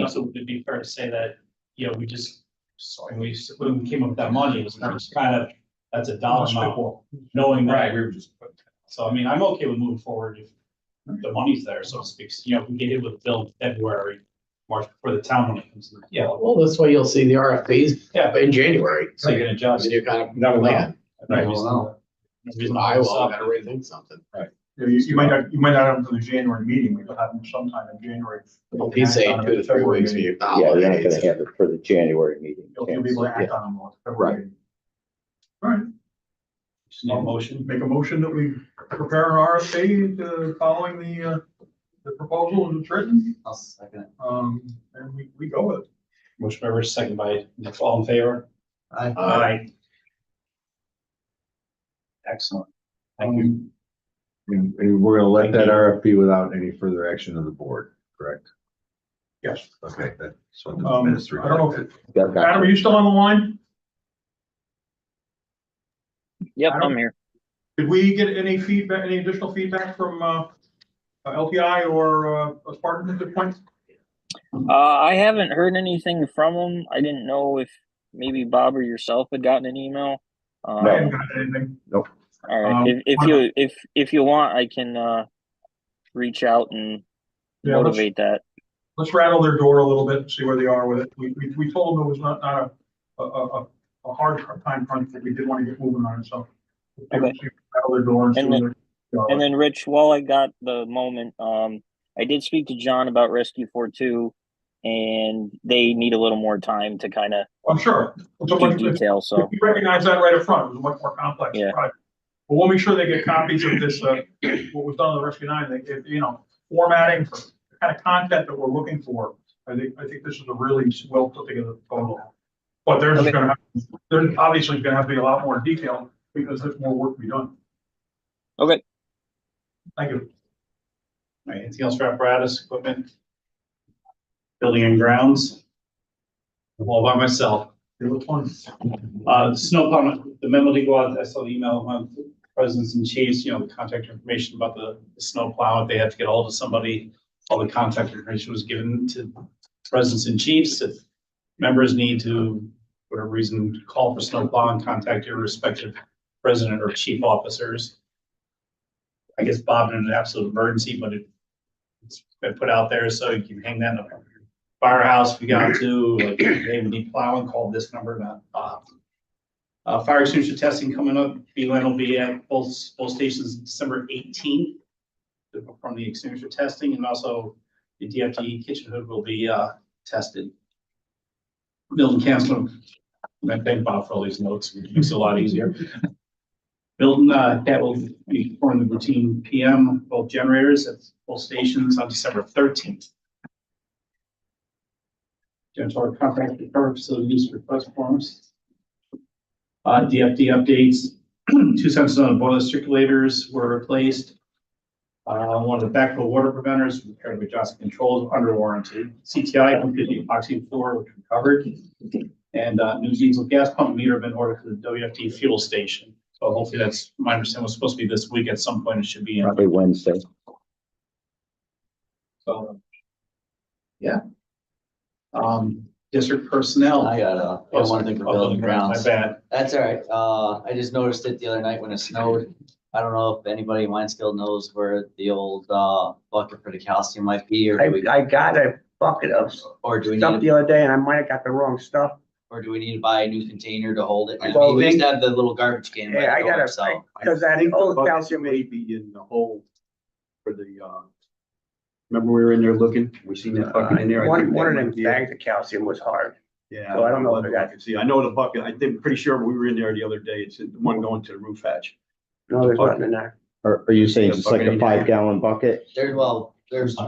Also, it'd be fair to say that, you know, when we came up with that money, it was just kind of, that's a dollar amount, knowing that. We were just. So I mean, I'm okay with moving forward if the money's there, so to speak. You know, if we get hit with a bill in February, March, for the town when it comes to. Yeah, well, this way you'll see the RFPs in January. So you can adjust. And you kind of Never know. plan. Right. I will, I gotta rethink something. Right. You might not have them for the January meeting, but you'll have them sometime in January. Well, he's saying 2 to 3 weeks for you. Yeah, you're not gonna have it for the January meeting. You'll be able to act on them. Right. All right, Just need a motion. make a motion that we prepare an RFP following the proposal as it's written, I'll second it. and we go with it. Motion by Rich, second by Nick, all in favor? Aye. Aye. Excellent. Thank you. And we're gonna let that RFP without any further action of the board, correct? Yes. Okay, that, so. I don't know, Got Adam, are you still on the line? Yep, I don't- I'm here. Did we get any feedback, any additional feedback from, LPI or, Spartan at this point? I haven't heard anything from them. I didn't know if maybe Bob or yourself had gotten an email. I haven't got anything. Nope. All right. If you want, I can reach out and Yeah, let's- motivate that. Let's rattle their door a little bit and see where they are with it. We told them it was not a hard time crunch, but we did want to get moving on it, so. Okay. Rattle their door and see And where they are. And then, Rich, while I got the moment, I did speak to John about Rescue 42, and they need a little more time to kind of I'm sure. do details. So We recognize that right up front. It was a much more complex Yeah. project. But we'll make sure they get copies of this, what was done on the Rescue 9, formatting for the kind of content that we're looking for. I think this is a really well put together photo. But there's obviously gonna have to be a lot more detail because there's more work to be done. okay. Thank you. All right, anything else for apparatus, equipment? Building and grounds? All by myself. It was fun. The snow plow, the memo to go out, I saw the email on presidents and chiefs, the contact information about the snow plow. If they have to get hold of somebody, all the contact information was given to presidents and chiefs. If members need to, for whatever reason, call for snow plow and contact your respective president or chief officers. I guess Bob, in an absolute emergency, but it's been put out there so you can hang that in a firehouse if you got to, like, they would need plowing, call this number, not Bob. Fire extinguisher testing coming up. BLAN will be at both stations December 18th to perform the extinguisher testing, and also the DFD kitchen hood will be tested. Milton Cancel, I thank Bob for all these notes. It makes it a lot easier. Milton, that will be performing the routine PM, both generators at both stations on December 13th. Janitorial contract for current facility use request forms. DFD updates, 2 sensors on the boiler circulators were replaced. One of the backflow water preventers repaired with Johnson Controls under warranty. CTI completed the epoxy floor, which we covered. And new diesel gas pump meter have been ordered for the WFD fuel station. So hopefully that's, my understanding was supposed to be this week at some point. It should be in. Probably Wednesday. So, yeah. District personnel. I got one thing for building grounds. My bad. That's all right. I just noticed it the other night when it snowed. I don't know if anybody in Winesville knows where the old bucket for the calcium might be, or do we, I got a bucket of or do we stuff need, the other day and I might have got the wrong stuff. or do we need to buy a new container to hold it? I Well, mean, we used to have the little garbage can. by Yeah, the I door, gotta, so because that think the old bucket calcium, may be in the hole for the, remember we were in there looking, we seen that bucket in there. I think one that of them might be it. bags of calcium was hard. Yeah. So I don't know if I got- can see, I know the bucket, I think, pretty sure we were in there the other day, it's the one going to the roof hatch. No, there's nothing in there. Are you saying Yeah, just like bucket a in there. 5-gallon bucket?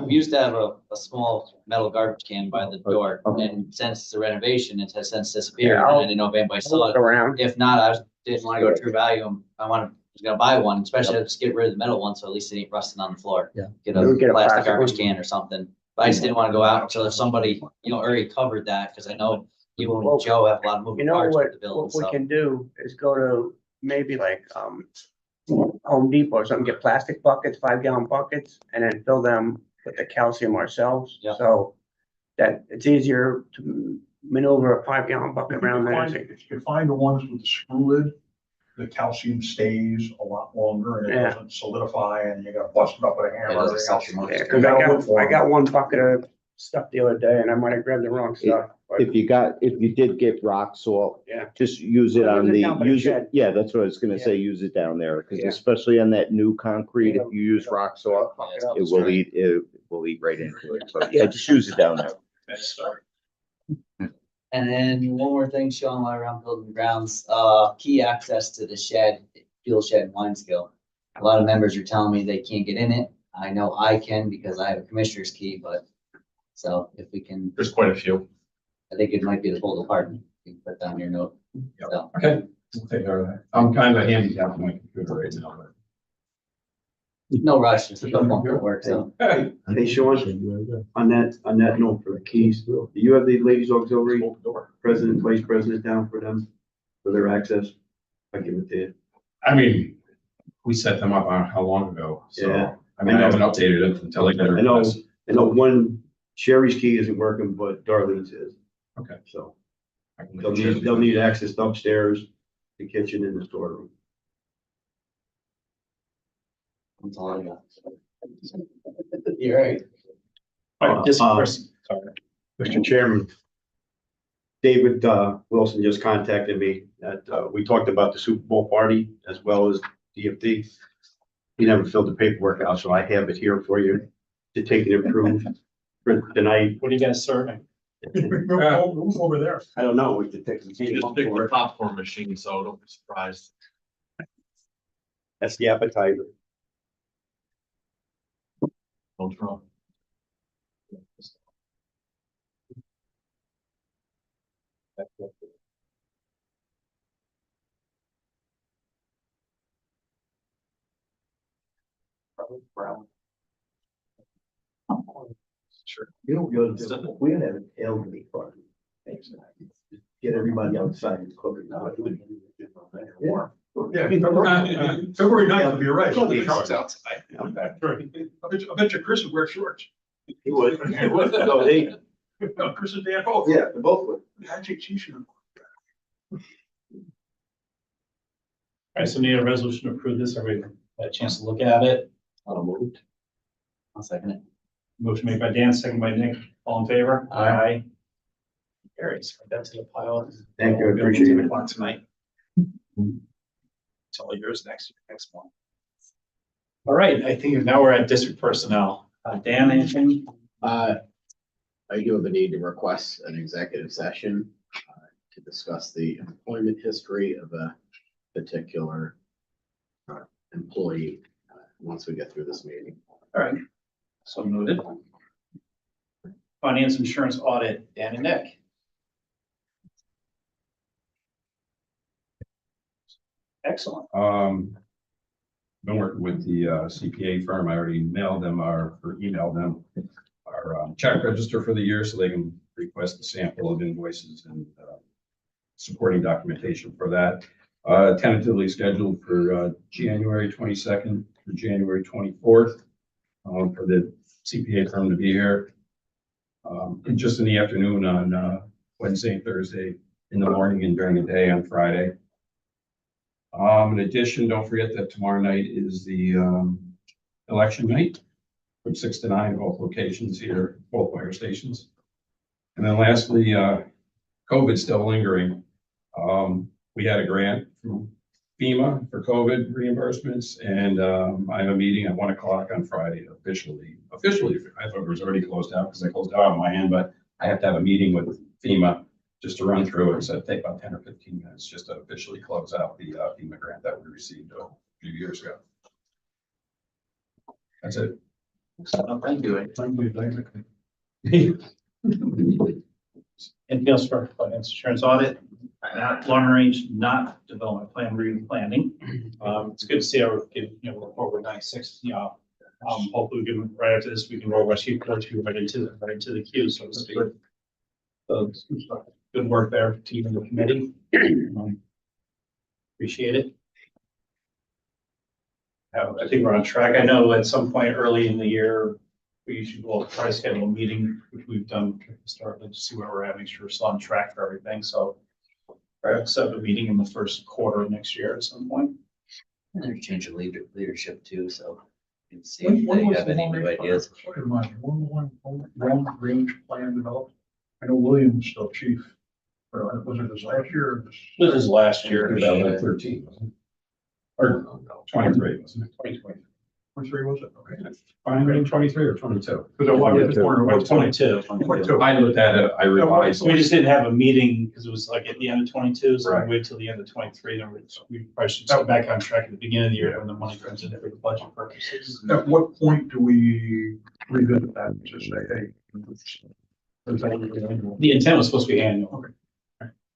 we used to have a small metal garbage can by the door, Okay. and since the renovation, it has since disappeared. Yeah, And I I'll- didn't know if anybody I'll saw look it. around. If not, didn't want to go to True Value. Was gonna buy one, especially to just get rid of the metal one, so at least it ain't rusting on the floor. Yeah. Get We'll get a a plastic plastic garbage one. can or something. But I just didn't want to go out until if somebody, already covered that, because I know you Well, and Joe have a lot of You moving know parts what, with the building, what we so. can do is go to maybe like, Home Depot or something, get plastic buckets, 5-gallon buckets, and then fill them with the calcium ourselves. Yeah. So that it's easier to maneuver a 5-gallon bucket around there. If you find the ones with the screw lid, the calcium stays a lot longer and it Yeah. doesn't solidify and you gotta bust it up with a hammer. It doesn't everything else. suction. Yeah, cause I got one bucket of stuff the other day and I might have grabbed the wrong stuff. but- If you did get rock salt, Yeah. just use it Well, on use it the, down by the shed. yeah, that's what I was gonna Yeah. say, use it down there, because Yeah. especially on that new concrete, if you use rock salt, Fuck Yeah, up. it will eat right into it. So yeah, just use it down there. Best start. And then one more thing, Sean, while around building grounds, key access to the shed, fuel shed in Wineskill. A lot of members are telling me they can't get in it. I know I can because I have a commissioner's key, but so if we can, There's quite a few. I think it might be the whole department. You can put down your note. So, Okay, we'll take care of that. I'm kind of handicapped on my computer right now, but No rush, it's a couple months of work, so. Hey, Sean, on that note for the keys, do you have the ladies auxiliary president, vice president down for them, for their access? I give it to you. I mean, we set them up on how long ago, so, Yeah. I mean, I haven't updated it until I get a I know, request. I know one, Sherry's key isn't working, but Darlene's is, Okay. so I can they'll make sure. need access to upstairs, the kitchen and the storeroom. That's all I got. You're right. All right, district Uh, person, sorry. Mr. Chairman, David Wilson just contacted me that we talked about the Super Bowl party as well as DFD. He never filled the paperwork out, so I have it here for you to take and approve for tonight. What are you guys serving? Move over there. I don't know, we could take some. Just pick the popcorn machine, so don't be surprised. That's the appetizer. Don't Trump. Sure. You know, we gotta have an elderly party. Get everybody outside and cook it. Yeah. Yeah, February 9th would be right. outside. I bet you Chris would wear shorts. He would. No, they, Chris and Dan both. yeah, they both would. Magic t-shirt. All right, so need a resolution to approve this. Everybody had a chance to look at it. I'll move. I'll second it. Motion made by Dan, second by Nick. All in favor? Aye. Carries. That's to the pile. Thank you, I appreciate it. O'clock tonight. It's all yours next one. All right, I think now we're at district personnel. Dan, anything? I do have a need to request an executive session to discuss the employment history of a particular employee once we get through this meeting. All right, so noted. Finance insurance audit, Dan and Nick. Excellent. Been working with the CPA firm. I already mailed them or emailed them our check register for the year so they can request a sample of invoices and supporting documentation for that. Tentatively scheduled for January 22nd to January 24th for the CPA firm to be here. And just in the afternoon on Wednesday and Thursday, in the morning and during the day on Friday. In addition, don't forget that tomorrow night is the election night from 6 to 9, both locations here, both fire stations. And then lastly, COVID still lingering. We had a grant from FEMA for COVID reimbursements, and I have a meeting at 1 o'clock on Friday officially. I thought it was already closed out because I closed out on my end, but I have to have a meeting with FEMA just to run through it. So it'll take about 10 or 15 minutes just to officially close out the FEMA grant that we received a few years ago. That's it. Thank you. Anything else for finance insurance audit? Not long range, not development plan, planning. It's good to see our, report with 96, hopefully we can, right after this, we can roll West Chief right into the queue, so to speak. So, good work there, team and the committee. Appreciate it. I think we're on track. I know at some point early in the year, we should go try to schedule a meeting, which we've done historically, to see where we're at, make sure we're still on track for everything. So perhaps have a meeting in the first quarter of next year at some point. And there's change of leadership too, so you can see When if they was have the any long new range ideas. long range plan developed? I know William's still chief. Was it this last year or this? This is last year. 2013, wasn't it? Or 23, wasn't it? 2020. 23 was it? Okay. 23 or 22. Because I was just wondering what 22. 22. I looked at it, I revised. We just didn't have a meeting because it was like at the end of 22, so Right. we wait till the end of 23. Then we probably should start back on track at the beginning of the year when the money comes in for the budget purposes. At what point do we revisit that and just say, hey? The intent was supposed to be annual.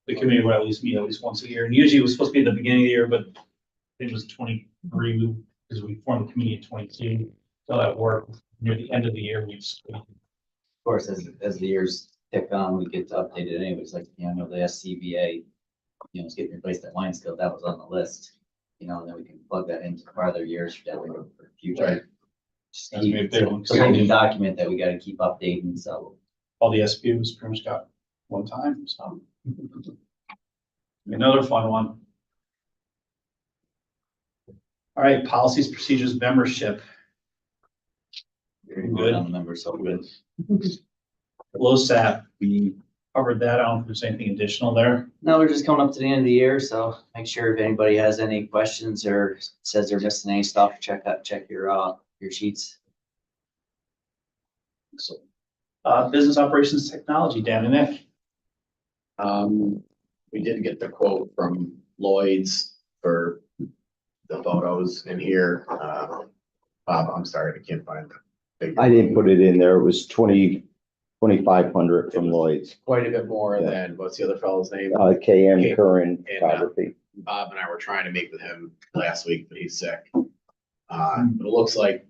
The committee would at least meet at least once a year, and usually it was supposed to be at the beginning of the year, but it was 23. because we formed the committee in 22. So that work near the end of the year, we just. Of course, as the years tick on, we get to update it anyways, like, you know, I know the SCBA, you know, is getting replaced at Lionsville, that was on the list. You know, and then we can plug that into farther years down the road for future. Just That's maybe keep- they don't- It's a living document that we gotta keep updating, so. All the SPUs pretty much got one time, so. Another fun one. All right, policies, procedures, membership. Very Good. on the members, so good. LoSAP, we covered that. I don't know if there's anything additional there. No, we're just coming up to the end of the year, so make sure if anybody has any questions or says they're missing any stuff, check your sheets. So, business operations technology, Dan and Nick. We did get the quote from Lloyd's for the photos in here. Bob, I'm sorry, I can't find the figure. I didn't put it in there. It was 2,500 from Lloyd's. Quite a bit more Yeah. than, what's the other fellow's name? KM Curran And, Photography. Bob and I were trying to meet with him last week, but he's sick. But it looks like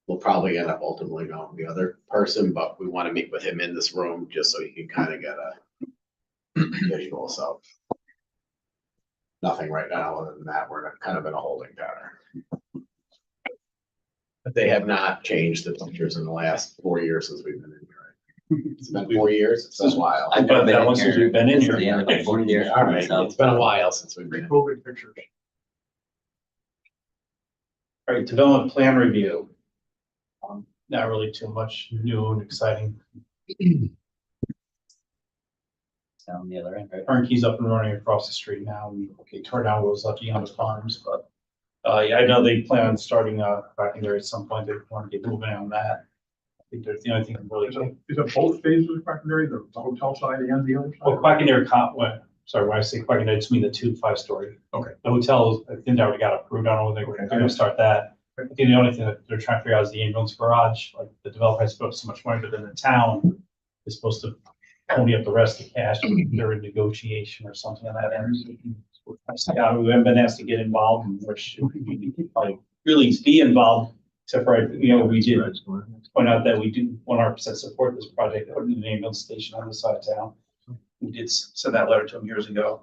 we'll probably end up ultimately going with the other person, but we want to meet with him in this room just so he can kind of get a visual, so. Nothing right now, other than that, we're kind of in a holding pattern. But they have not changed the pictures in the last 4 years since we've been in here. It's been 4 years, it's been a while. I've been That one since we've been in This is here. the end of my 4th year. All right, so. it's been a while since we've been. COVID pictures. All right, development plan review. Not really too much new and exciting. Down the other end, right? Turnkey's up and running across the street now. Okay, Tornado was lucky on the farms, but yeah, I know they plan on starting back in there at some point. They want to get moving on that. I think that's the only thing that really. Is it both phases of Quackenbury, the hotel side and the other Well, side? Quackenbury, sorry, when I say Quackenbury, it's mean the 2 5-story. Okay. The hotel, I think they already got approved. I don't know when they're gonna start that. I think the only thing that they're trying to figure out is the ambulance garage. Like the developer has to put up so much money, but then the town is supposed to pony up the rest of the cash. They're in negotiation or something on that end. Yeah, we haven't been asked to get involved, and we should probably really be involved. Except for, we did point out that we do 100% support this project, putting an ambulance station on the side of town. We did send that letter to them years ago.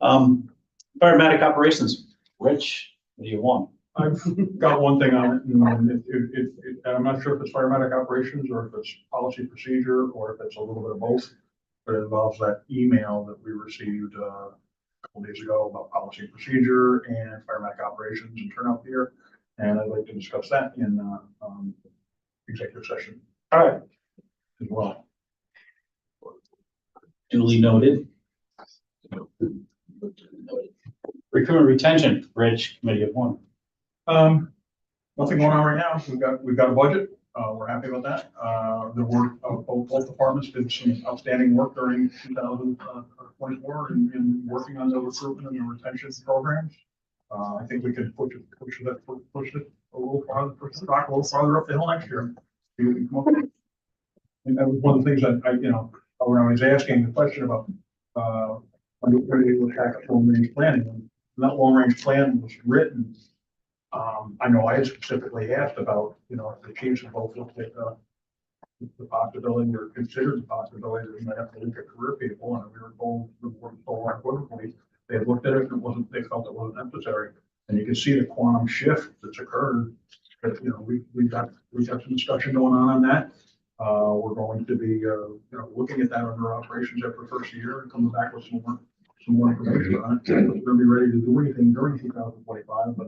Paramedic operations, Rich, what do you want? I've got one thing on it, and I'm not sure if it's paramedic operations or if it's policy procedure or if it's a little bit of both. But it involves that email that we received a couple days ago about policy and procedure and paramedic operations and turnout gear. And I'd like to discuss that in executive session All right, as well. duly noted. Recruitment retention, Rich, committee of one. Nothing going on right now. We've got a budget. We're happy about that. The work of both departments did some outstanding work during 2024 in working on the recruitment and the retention programs. I think we can push it a little farther, push the rock a little farther up the hill next year. See what we can come up with. And that was one of the things that when I was asking the question about, when you look at long range planning, when that long range plan was written, I know I had specifically asked about, if the chiefs have both looked at, the possibility or considered the possibility that we might have to look at career people, and we were told, unequivocally, they had looked at it and they felt it wasn't necessary. And you can see the quantum shift that's occurred, that, we've got some discussion going on that. We're going to be, looking at that under operations after the first year and coming back with some more information on it. We're gonna be ready to do anything during 2025, but,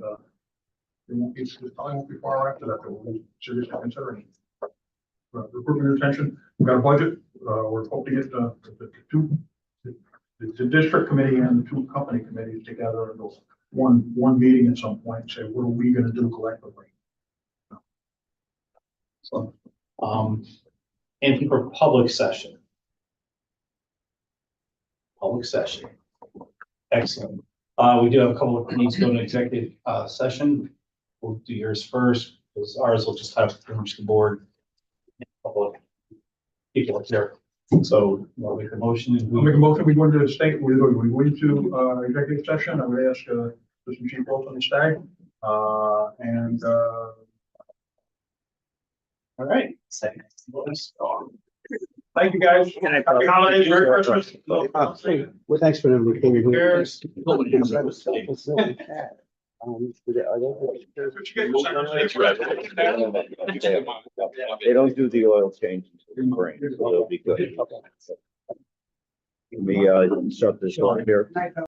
it probably won't be far after that we'll be seriously considering. Recruitment retention, we've got a budget. We're hoping the district committee and the 2 company committees together and go one meeting at some point and say, what are we gonna do collectively? So, anything for public session? Public session. Excellent. We do have a couple of needs to go into executive session. We'll do yours first, because ours will just have pretty much the board. A couple of people up there. So we'll make a motion. I'll make a motion. We go into the state. We go into executive session. I would ask Assistant Chief Wilson to stay. And And, All right. thank you, guys. Happy holidays, Merry Christmas. Well, thanks for the. Cheers. They don't do the oil change until spring, so they'll be good. Let me, shut this off here.